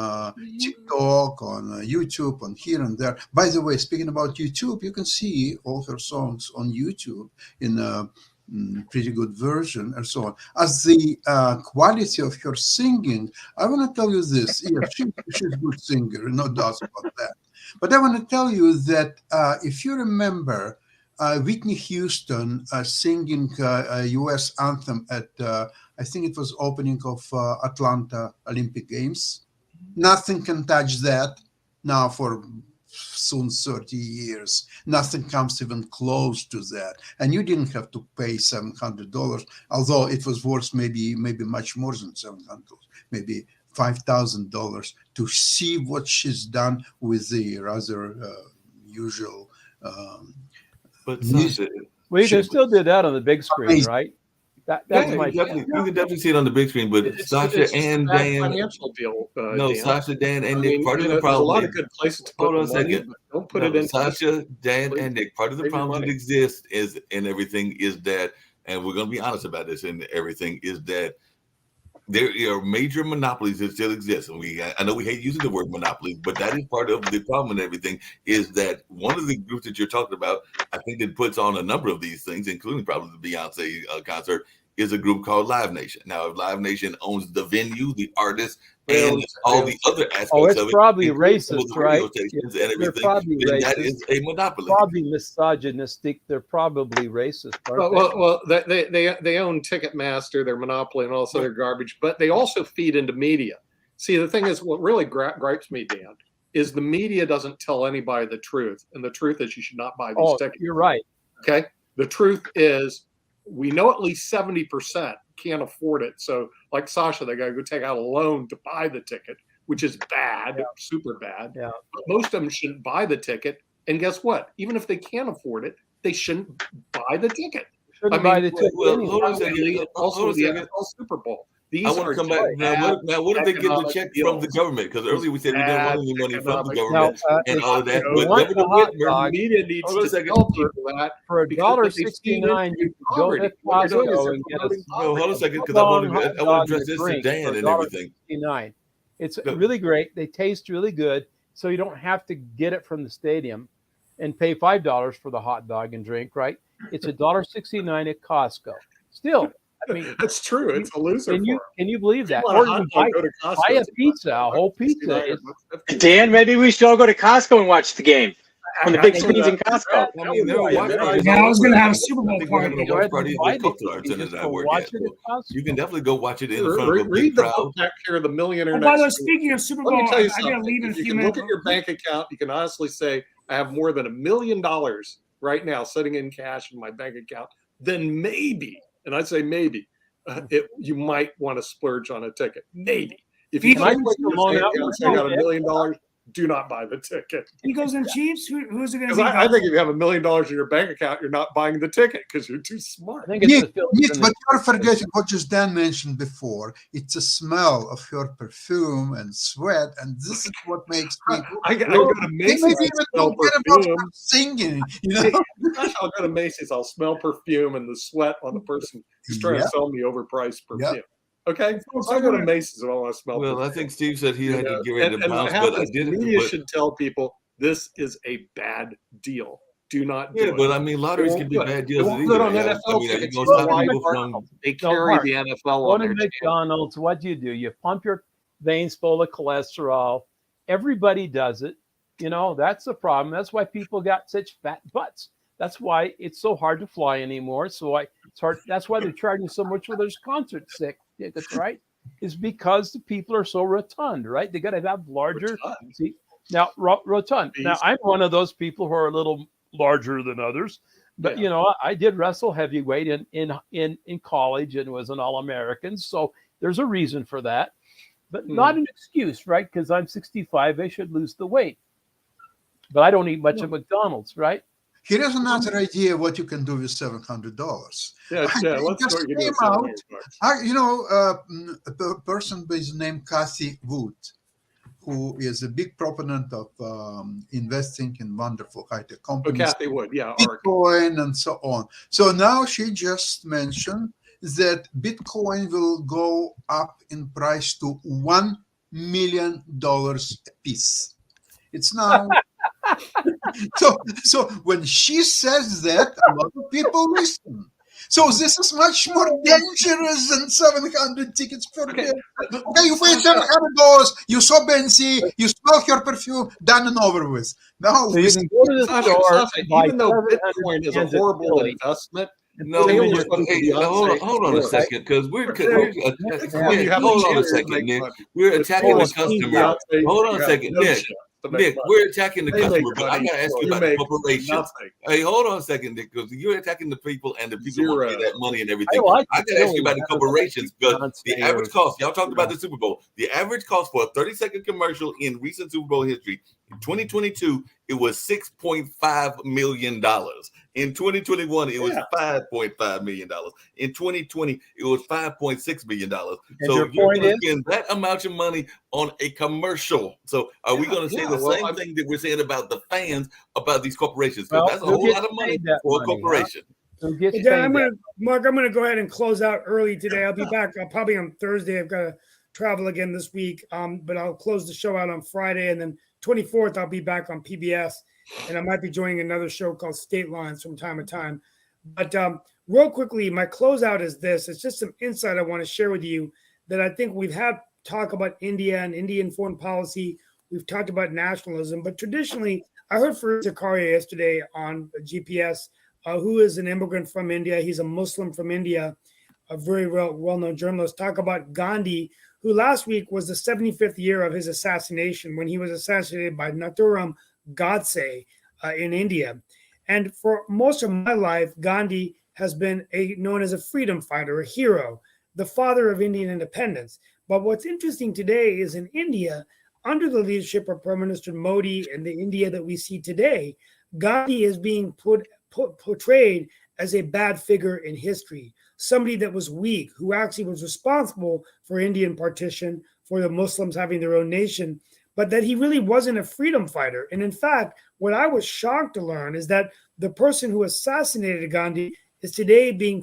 TikTok, on YouTube, on here and there. By the way, speaking about YouTube, you can see all her songs on YouTube in a pretty good version and so on. As the quality of her singing, I want to tell you this. Yeah, she's a good singer, no doubt about that. But I want to tell you that if you remember Whitney Houston singing a U.S. anthem at, I think it was opening of Atlanta Olympic Games, nothing can touch that now for soon 30 years. Nothing comes even close to that. And you didn't have to pay $700, although it was worth maybe much more than $700, maybe $5,000 to see what she's done with the rather usual. But Sasha, Well, you can still do that on the big screen, Amazing. right? That's yeah, my you can definitely see it on the big screen. But It's Sasha just and a bad Dan, financial deal. no, Dan. Sasha, Dan, and I Nick. mean, Part of you the know, there's a lot problem. of good places to put Hold on a the money, second. but don't put No, it in. Sasha, Dan, Please. and Nick. Part of the Save your problem that money. exists is, and everything is that, and we're going to be honest about this, and everything is that there are major monopolies that still exist. And I know we hate using the word monopoly, but that is part of the problem and everything is that one of the groups that you're talking about, I think that puts on a number of these things, including probably the Beyonce concert, is a group called Live Nation. Now, if Live Nation owns the venue, the artist, and all the other aspects Oh, it's of it, probably including some of racist, the radio right? stations and They're everything, probably then that racist. is a monopoly. Probably misogynistic. They're probably racist. Aren't Well, they own Ticketmaster, their monopoly, and all this other garbage. But they also feed into media. See, the thing is, what really gripes me, Dan, is the media doesn't tell anybody the truth, and the truth is you should not buy these tickets. You're right. Okay, the truth is we know at least 70% can't afford it. So, like Sasha, they got to go take out a loan to buy the ticket, which is bad, super bad. Yeah. But most of them shouldn't buy the ticket. And guess what? Even if they can't afford it, they shouldn't buy the ticket. Shouldn't I buy mean, the ticket well, anyway. hold on a second. Also, Hold on a the second. NFL Super Bowl. These I want are to come back just now. bad What if they get the economic check from the deals. government? Because earlier we said we didn't want any money from the economic government Now, and all of that. if you But want Governor the hot Whitmer, dog, The media needs hold on a to second. tell people that for a because dollar what they've seen $69, into you can go poverty. to What they're doing is Costco they're and get a promoting No, hold on a poverty. second, because long I hot want to dog address and a this to drink Dan for and everything. $1.69. It's Go. really great. They taste really good, so you don't have to get it from the stadium and pay $5 for the hot dog and drink. Right? It's $1.69 at Costco. Still, I mean, That's true. It's a loser can you for can you believe them. that? If you Or want a you hot dog, go to Costco. buy a It's pizza, a whole pizza. $1.69 It's or $1.50. Dan, maybe we should all go to Costco and watch the game on the big Actually, screens in that- Costco. I mean, there are Yeah, watch yeah, parties. yeah, all I was over. gonna have a Super Bowl I think we're party. having a you watch have to party at buy the it. Coastal Arts You Center just that I go work watch at. it So at Costco. you can definitely go watch it in front of a big Read the crowd. book back here, The Millionaire Oh, by the way, Next Door. speaking of Super Let Bowl, me tell you I gotta something. leave in a If you few can minutes. look at your bank account, you can honestly say, I have more than $1 million right now sitting in cash in my bank account. Then maybe, and I say maybe, you might want to splurge on a ticket. Maybe. If you Can I can't take the loan out and with say I got you? $1 million, do not buy the ticket. Eagles and Chiefs. Who's it gonna Because be? I think if you have $1 million in your bank account, you're not buying the ticket because you're too I smart. think it's Nick, the Phillies Nick, and but the you're forgetting what just Dan mentioned before. It's a smell of your perfume and sweat, and this is what makes people. I go to They Macy's, maybe I even smell don't get about perfume. singing, you Hey, know. gosh, I'll go to Macy's. I'll smell perfume and the sweat on the person who's trying Yeah. to sell me overpriced Yeah. perfume. Okay, Folks, so I I'm go to gonna- Macy's and I want to smell. Well, I perfume. think Steve said he You had know, to get ready to and what bounce, but I happens, did the it. media But, should tell people this is a bad deal. Do not do yeah, it. but I mean, lotteries They can be won't bad They deals. won't put it on either. NFL I mean, are you tickets. going It's to stop live people broadcast. from? They No, carry Mark, the NFL Go on to their channel. McDonald's. What do? You pump your veins full of cholesterol. Everybody does it. You know, that's the problem. That's why people got such fat butts. That's why it's so hard to fly anymore. It's hard. That's why they're charging so much for those concert tickets, right? Is because the people are so rotund, right? They got to have larger. Rotund. See, now rotund. Now Beast. I'm one of those people who are a little larger than others, but Yeah. you know, I did wrestle heavyweight in college and was an All-American, so there's a reason for that, but not an excuse, right? Because I'm 65, I should lose the weight, but I don't eat much at McDonald's, right? Here is another idea what you can do with $700. Yeah, yeah. Let's Just go. You can do came it out. $700. A person by the name Kathy Wood, who is a big proponent of investing in wonderful high-tech Oh, companies, Kathy Wood. Yeah. Oregon. Bitcoin, and so on. So now she just mentioned that Bitcoin will go up in price to $1 million a piece. It's now. So when she says that, a lot of people listen. So this is much more dangerous than 700 tickets per day. Okay, you pay $700, you saw Benzi, you smell her perfume, done and over with. Now So you can go to the Sasha, store, Sasha, buy even though 700 Bitcoin is a cans of horrible chili, investment, No, Taylor but- Swift hey, and Beyonce hold on a is second, because we're Bitcoin, you have hold on a chance to second, make Nick. money. We're With attacking the Taylor Swift and customer. Beyonce, Hold on you a have second, no Nick. chance to make Nick, money. we're attacking the They customer, make but I money, gotta ask you you about make corporations. nothing. Hey, hold on a second, Nick, because you're attacking the people and the people want to Zero. pay that money and I everything. like I the gotta ask you chili. about the corporations, because the Beyonce average or- cost, y'all talked about the Super Bowl. The average cost for a 30-second commercial in recent Super Bowl history, in 2022, it was $6.5 million. In 2021, it was $5.5 million. In 2020, it was $5.6 million. And So your you're point going is? to spend that amount of money on a commercial. So are we going to say the same thing that we're saying about the fans about these corporations? Because Well, that's a who whole gets lot of money paid that for a money, huh? corporation. Who gets Hey, Dan, paid I'm that? gonna Mark. I'm gonna go ahead and close out early today. I'll be back probably on Thursday. I've got to travel again this week, but I'll close the show out on Friday, and then 24th I'll be back on PBS, and I might be joining another show called State Lines from time to time. But real quickly, my closeout is this: it's just some insight I want to share with you that I think we've had talk about India and Indian foreign policy. We've talked about nationalism, but traditionally, I heard Fareed Zakaria yesterday on GPS. Who is an immigrant from India. He's a Muslim from India, a very well-known journalist. Talk about Gandhi, who last week was the 75th year of his assassination when he was assassinated by Nathuram Godse in India. And for most of my life, Gandhi has been known as a freedom fighter, a hero, the father of Indian independence. But what's interesting today is in India, under the leadership of Prime Minister Modi and the India that we see today, Gandhi is being portrayed as a bad figure in history. somebody that was weak, who actually was responsible for Indian partition, for the Muslims having their own nation, but that he really wasn't a freedom fighter. And in fact, what I was shocked to learn is that the person who assassinated Gandhi is today being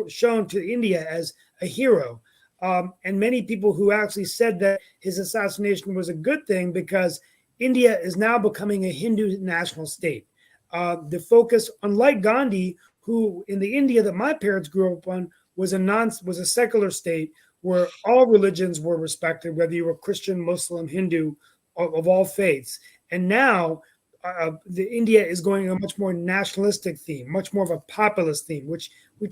shown to India as a hero. And many people who actually said that his assassination was a good thing because India is now becoming a Hindu national state. The focus, unlike Gandhi, who in the India that my parents grew up on was a secular state where all religions were respected, whether you were Christian, Muslim, Hindu, of all faiths. And now the India is going a much more nationalistic theme, much more of a populist theme, which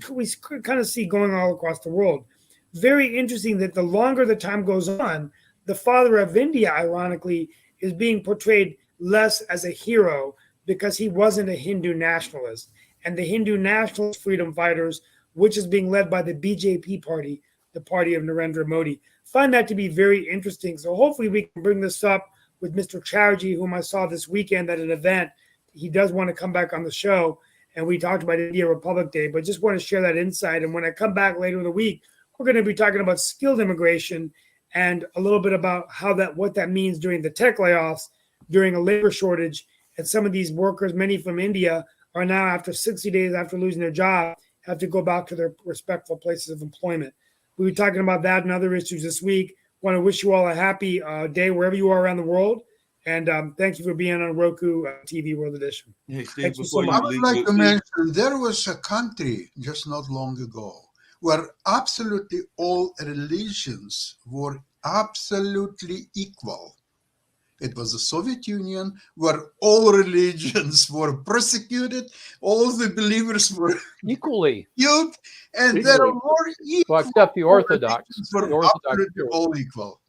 we kind of see going all across the world. Very interesting that the longer the time goes on, the father of India, ironically, is being portrayed less as a hero because he wasn't a Hindu nationalist. And the Hindu nationalist freedom fighters, which is being led by the BJP party, the party of Narendra Modi, find that to be very interesting. So hopefully we can bring this up with Mr. Chatterjee, whom I saw this weekend at an event. He does want to come back on the show, and we talked about India Republic Day, but just want to share that insight. And when I come back later in the week, we're going to be talking about skilled immigration and a little bit about what that means during the tech layoffs, during a labor shortage. And some of these workers, many from India, are now, after 60 days after losing their job, have to go back to their respectful places of employment. We'll be talking about that and other issues this week. Want to wish you all a happy day wherever you are around the world. And thank you for being on Roku TV World Edition. Hey, Steve, Thank you so before much. I would leave, like to Steve- mention there was a country just not long ago where absolutely all religions were absolutely equal. It was the Soviet Union, where all religions were persecuted, all the believers were Equally. killed, and there Equally. are more equal. Well, except the Orthodox. religions were The Orthodox absolutely Church. all equal.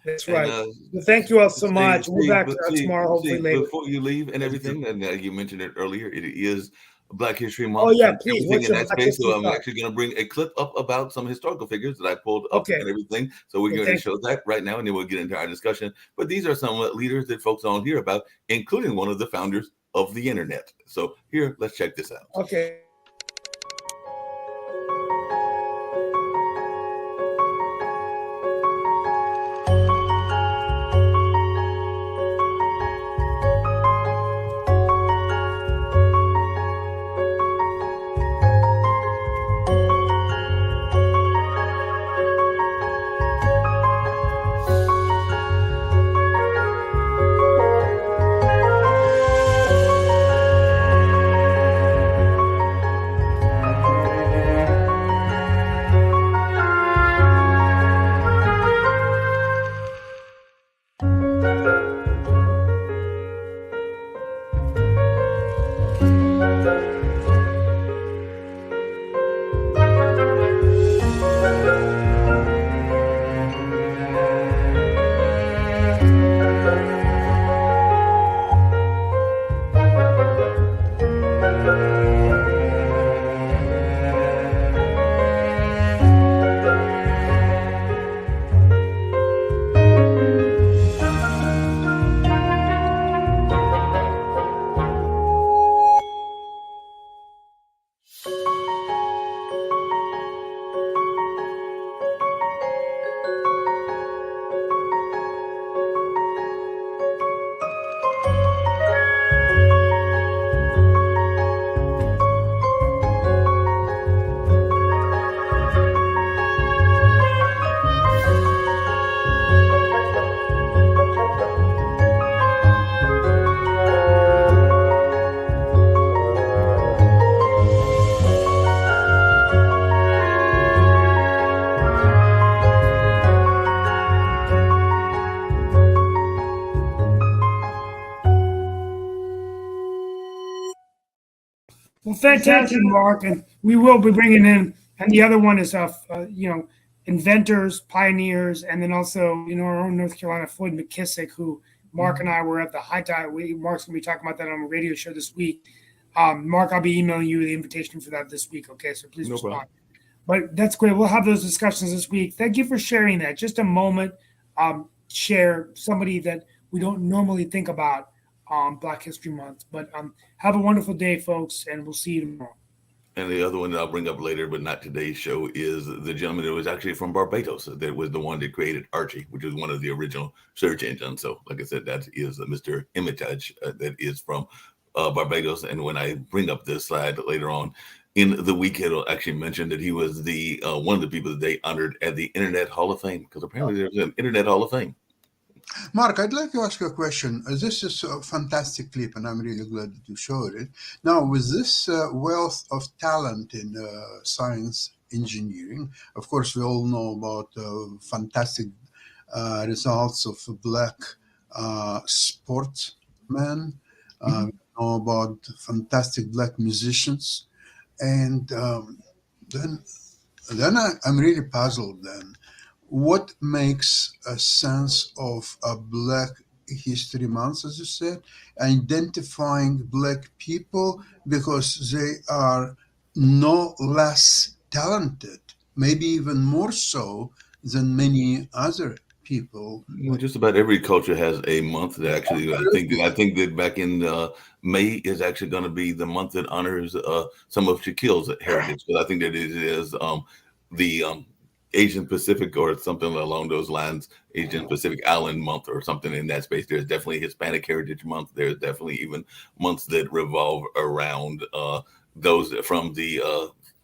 That's And, right. Well, thank you all so Steve, much. We'll be back but Steve, tomorrow, hopefully Steve, later. Before you leave and everything, and you mentioned it earlier, it is Black History Month. Oh, yeah, and please. everything What's in your that Black space. So History I'm thought? actually going to bring a clip up about some historical figures that I pulled up Okay. and everything. So we're Well, going to thank show that right now, and then we'll get into our discussion. But these are some leaders that folks don't hear about, including one of the founders of the internet. So here, let's check this out. Okay. Well, fantastic, Mark, and we will be bringing in, and the other one is, inventors, pioneers, and then also, our own North Carolina, Floyd McKissick, who Mark and I were at the High Tide. Mark's going to be talking about that on a radio show this week. Mark, I'll be emailing you the invitation for that this week, okay? So please No respond. problem. But that's great. We'll have those discussions this week. Thank you for sharing that. Just a moment, share somebody that we don't normally think about Black History Month. But have a wonderful day, folks, and we'll see you tomorrow. And the other one that I'll bring up later, but not today's show, is the gentleman that was actually from Barbados. That was the one that created Archie, which was one of the original search engines. So, like I said, that is Mr. Imitage, that is from Barbados. And when I bring up this slide later on in the week, it'll actually mention that he was the one of the people that they honored at the Internet Hall of Fame, because apparently there's an Internet Hall of Fame. Mark, I'd like to ask you a question. This is a fantastic clip, and I'm really glad that you showed it. Now, with this wealth of talent in science engineering, of course, we all know about fantastic results of Black sportsmen. We know about fantastic Black musicians. And then I'm really puzzled then. What makes a sense of a Black History Month, as you said, identifying Black people because they are no less talented, maybe even more so than many other people? Well, just about every culture has a month that actually, I think that back in May is actually going to be the month that honors some of Shaquille's heritage. But I think that it is the Asian Pacific or something along those lines, Asian Pacific Island month or something in that space. There's definitely Hispanic Heritage Month. There's definitely even months that revolve around those from the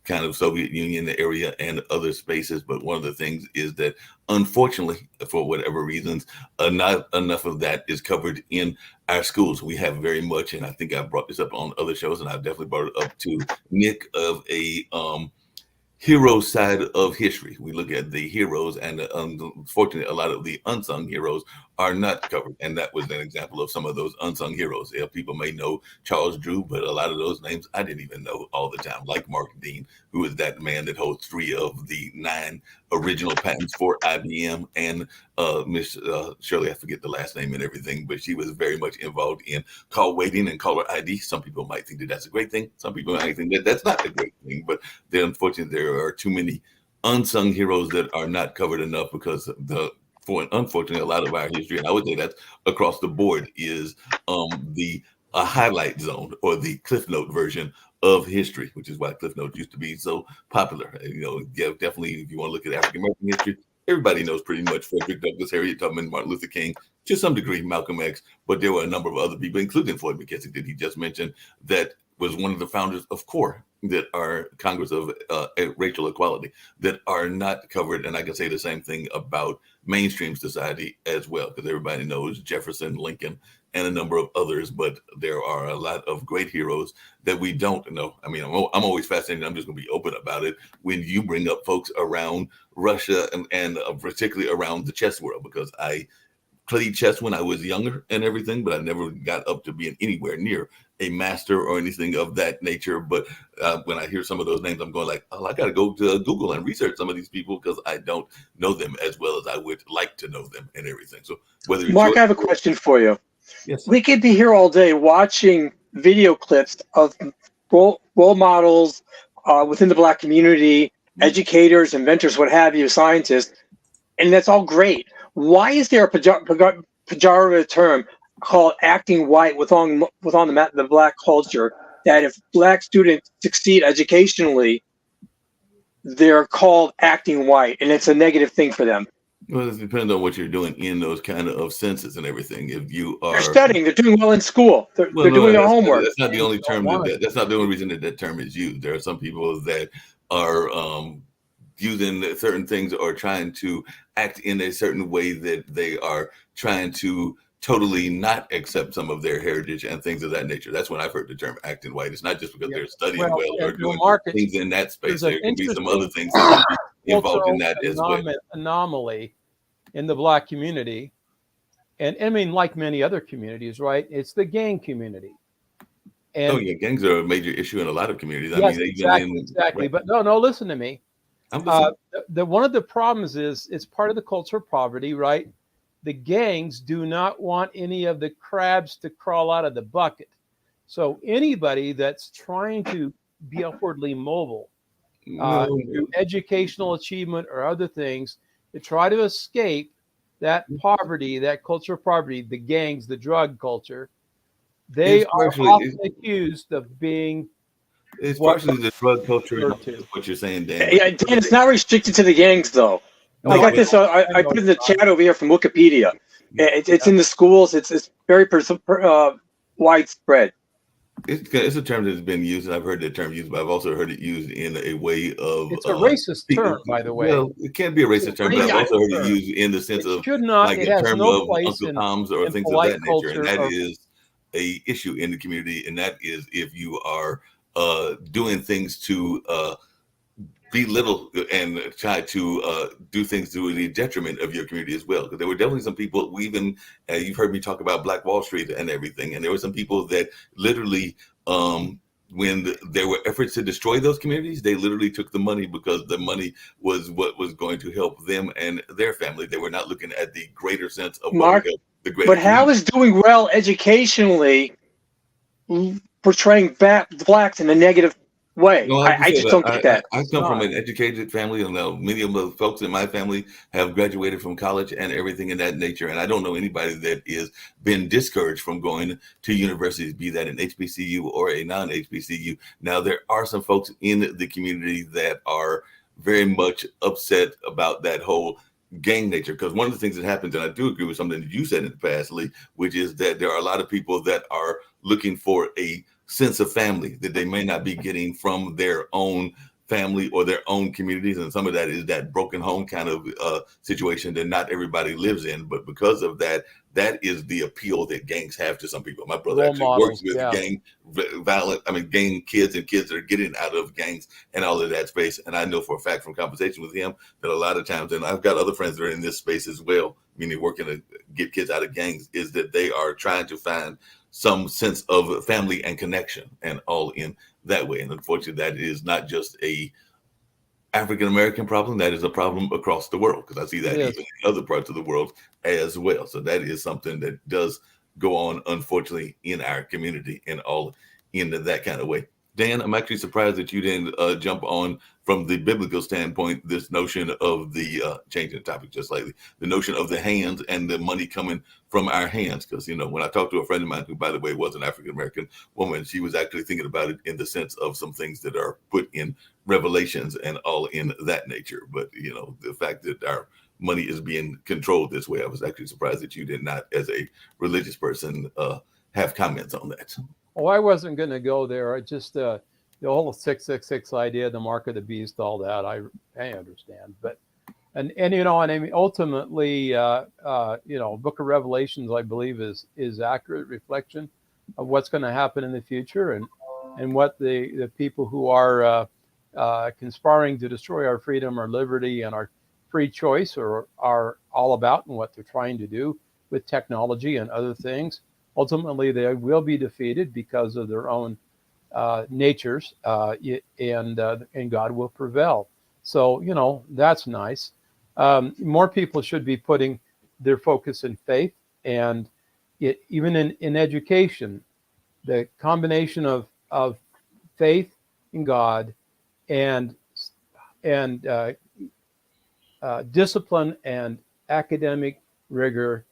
kind of Soviet Union area and other spaces. But one of the things is that, unfortunately, for whatever reasons, not enough of that is covered in our schools. We have very much, and I think I brought this up on other shows, and I've definitely brought it up to Nick, of a hero side of history. We look at the heroes, and unfortunately, a lot of the unsung heroes are not covered. And that was an example of some of those unsung heroes. Yeah, people may know Charles Drew, but a lot of those names I didn't even know all the time, like Mark Dean, who is that man that holds 3 of the 9 original patents for IBM, and Miss Shirley, I forget the last name and everything, but she was very much involved in call waiting and caller ID. Some people might think that that's a great thing. Some people might think that that's not a great thing, but unfortunately, there are too many unsung heroes that are not covered enough, because unfortunately, a lot of our history, and I would say that's across the board, is the highlight zone or the Cliff Note version of history, which is why Cliff Notes used to be so popular. Yeah, definitely, if you want to look at African American history, everybody knows pretty much Frederick Douglass, Harriet Tubman, Martin Luther King, to some degree Malcolm X, but there were a number of other people, including Floyd McKissick, that he just mentioned, that was one of the founders of CORE, that are Congress of Racial Equality, that are not covered. And I can say the same thing about mainstream society as well, because everybody knows Jefferson, Lincoln, and a number of others, but there are a lot of great heroes that we don't know. I mean, I'm always fascinated. I'm just going to be open about it when you bring up folks around Russia and particularly around the chess world, because I played chess when I was younger and everything, but I never got up to being anywhere near a master or anything of that nature. But when I hear some of those names, I'm going like, oh, I got to go to Google and research some of these people, because I don't know them as well as I would like to know them and everything. So whether Mark, I have a question for you. Yes. We could be here all day watching video clips of role models within the Black community, educators, inventors, what have you, scientists, and that's all great. Why is there a pejorative term called acting white within the Black culture, that if Black students succeed educationally, they're called acting white, and it's a negative thing for them? Well, it depends on what you're doing in those kind of senses and everything. If you are They're studying, they're doing well in school, they're doing their homework. That's not the only term. That's not the only reason that term is used. There are some people that are using certain things or trying to act in a certain way that they are trying to totally not accept some of their heritage and things of that nature. That's when I've heard the term acting white. It's not just because they're studying well or doing things in that space. There can be some other things that can be involved in that as well. Anomaly in the Black community, and I mean, like many other communities, right? It's the gang community. And gangs are a major issue in a lot of communities. Yes, exactly. But no, listen to me. One of the problems is it's part of the culture of poverty, right? The gangs do not want any of the crabs to crawl out of the bucket. So anybody that's trying to be upwardly mobile through educational achievement or other things to try to escape that poverty, that culture of poverty, the gangs, the drug culture, they are often accused of being It's what partially the drug culture, referred to. what you're saying, Dan. Yeah, Dan, it's not restricted to the gangs, though. No, I got but- this. I put in the chat over here from Wikipedia. It's in the schools. It's very widespread. It's a term that's been used, and I've heard that term used, but I've also heard it used in a way of. It's a racist term, by the way. Well, it can be a racist term, but I've also heard it term. used in the sense It of should not. like It a has term no of place Uncle in Tom's or in things of polite that nature, and that culture is a issue in the community, and that is if you are doing things to belittle and try to do things to the detriment of your community as well. Because there were definitely some people, we even, you've heard me talk about Black Wall Street and everything, and there were some people that literally, when there were efforts to destroy those communities, they literally took the money because the money was what was going to help them and their family. They were not looking at the greater sense of what Mark, would help the greater But Hal community. is doing well educationally, portraying blacks in a negative way. No, like you I said, just don't get that. I come from an educated family, and many of the folks in my family have graduated from college and everything in that nature. And I don't know anybody that is been discouraged from going to universities, be that an HBCU or a non-HBCU. Now, there are some folks in the community that are very much upset about that whole gang nature, because one of the things that happens, and I do agree with something that you said in the past, Lee, which is that there are a lot of people that are looking for a sense of family that they may not be getting from their own family or their own communities, and some of that is that broken home kind of situation that not everybody lives in. But because of that, that is the appeal that gangs have to some people. My brother Role actually models, works with yeah. gang kids and kids that are getting out of gangs and all of that space. And I know for a fact from conversation with him that a lot of times, and I've got other friends that are in this space as well, meaning working to get kids out of gangs, is that they are trying to find some sense of family and connection and all in that way. And unfortunately, that is not just a African-American problem, that is a problem across the world, because I see that It is. even in other parts of the world as well. So that is something that does go on, unfortunately, in our community and all in that kind of way. Dan, I'm actually surprised that you didn't jump on from the biblical standpoint, this notion of the changing the topic just slightly, the notion of the hands and the money coming from our hands. Because, you know, when I talked to a friend of mine, who, by the way, was an African-American woman, she was actually thinking about it in the sense of some things that are put in Revelations and all in that nature. But, you know, the fact that our money is being controlled this way, I was actually surprised that you did not, as a religious person, have comments on that. Oh, I wasn't going to go there. I just the whole 666 idea, the mark of the beast, all that. I understand, but and you know, and I mean, ultimately, you know, Book of Revelations, I believe, is accurate reflection of what's going to happen in the future, and what the people who are conspiring to destroy our freedom, our liberty, and our free choice are all about, and what they're trying to do with technology and other things. Ultimately, they will be defeated because of their own natures, and God will prevail. So, you know, that's nice. More people should be putting their focus in faith, and even in education, the combination of faith in God and discipline and academic rigor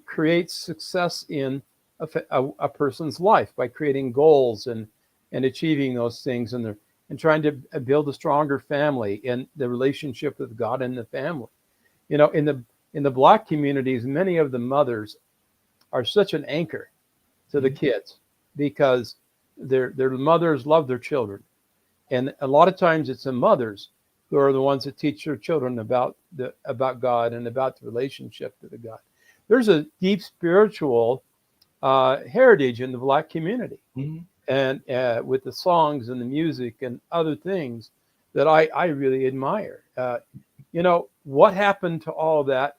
creates success in a person's life by creating goals and achieving those things, and trying to build a stronger family and the relationship with God and the family. You know, in the Black communities, many of the mothers are such an anchor to the kids because their mothers love their children, and a lot of times it's the mothers who are the ones that teach their children about God and about the relationship to the God. There's a deep spiritual heritage in the Black community, and with the songs and the music and other things that I really admire. You know, what happened to all that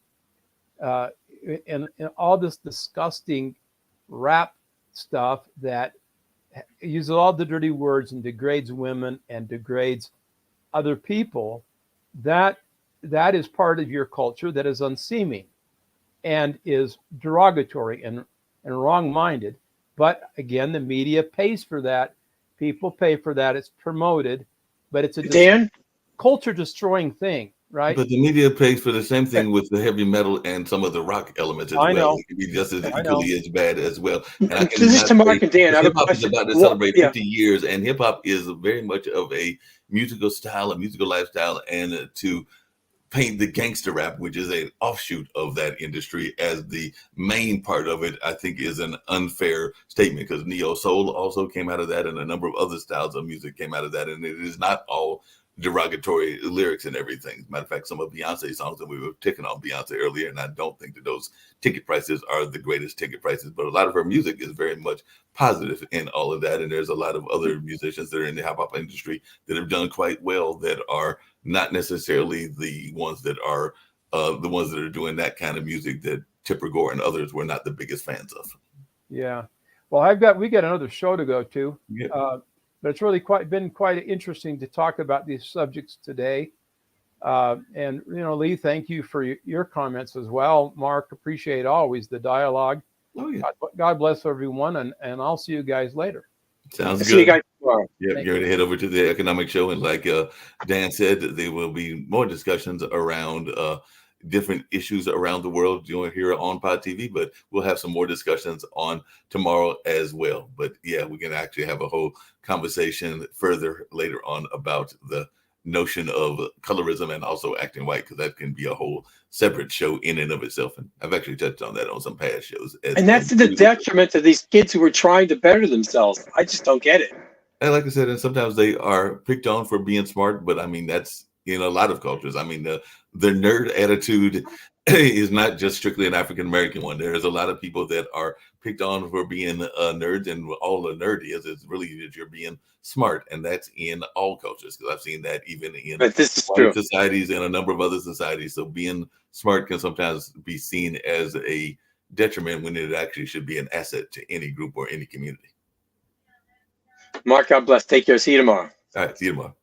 and all this disgusting rap stuff that uses all the dirty words and degrades women and degrades other people? That is part of your culture that is unseeming and is derogatory and wrong-minded. But again, the media pays for that. People pay for that. It's promoted, but it's a Dan, culture-destroying thing. right? But the media pays for the same thing with the heavy metal and some of the rock elements as I well. know. It can be just as I know. equally as bad as well. And I This is cannot to Mark say, and Dan. I have a hip hop is question. about to Well, celebrate yeah. 50 years, and hip hop is very much of a musical style, a musical lifestyle, and to paint the gangster rap, which is an offshoot of that industry, as the main part of it, I think is an unfair statement, because neo soul also came out of that, and a number of other styles of music came out of that, and it is not all derogatory lyrics and everything. Matter of fact, some of Beyonce's songs, and we were ticking on Beyonce earlier, and I don't think that those ticket prices are the greatest ticket prices, but a lot of her music is very much positive in all of that. And there's a lot of other musicians that are in the hip hop industry that have done quite well, that are not necessarily the ones that are doing that kind of music that Tipper Gore and others were not the biggest fans of. Yeah. Well, we got another show to go to. Yeah. But it's really been quite interesting to talk about these subjects today. And Lee, thank you for your comments as well. Mark, appreciate always the dialogue. Oh yeah. God bless everyone, and I'll see you guys later. Sounds See you good. guys tomorrow. Yeah, Thank you're going to head over to the economic show, and like Dan said, there will be more discussions around different issues around the world. You won't hear it on Pod TV, but we'll have some more discussions on tomorrow as well. But yeah, we can actually have a whole conversation further later on about the notion of colorism and also acting white, because that can be a whole separate show in and of itself. And I've actually touched on that on some past shows. And that's to the detriment of these kids who are trying to better themselves. I just don't get it. And like I said, and sometimes they are picked on for being smart, but I mean, that's in a lot of cultures. I mean, the nerd attitude is not just strictly an African American one. There's a lot of people that are picked on for being nerds, and all a nerd is really that you're being smart, and that's in all cultures, because I've seen that even in But this is white true. societies and a number of other societies. So being smart can sometimes be seen as a detriment when it actually should be an asset to any group or any community. Mark, God bless. Take care. See you tomorrow. All right, see you tomorrow.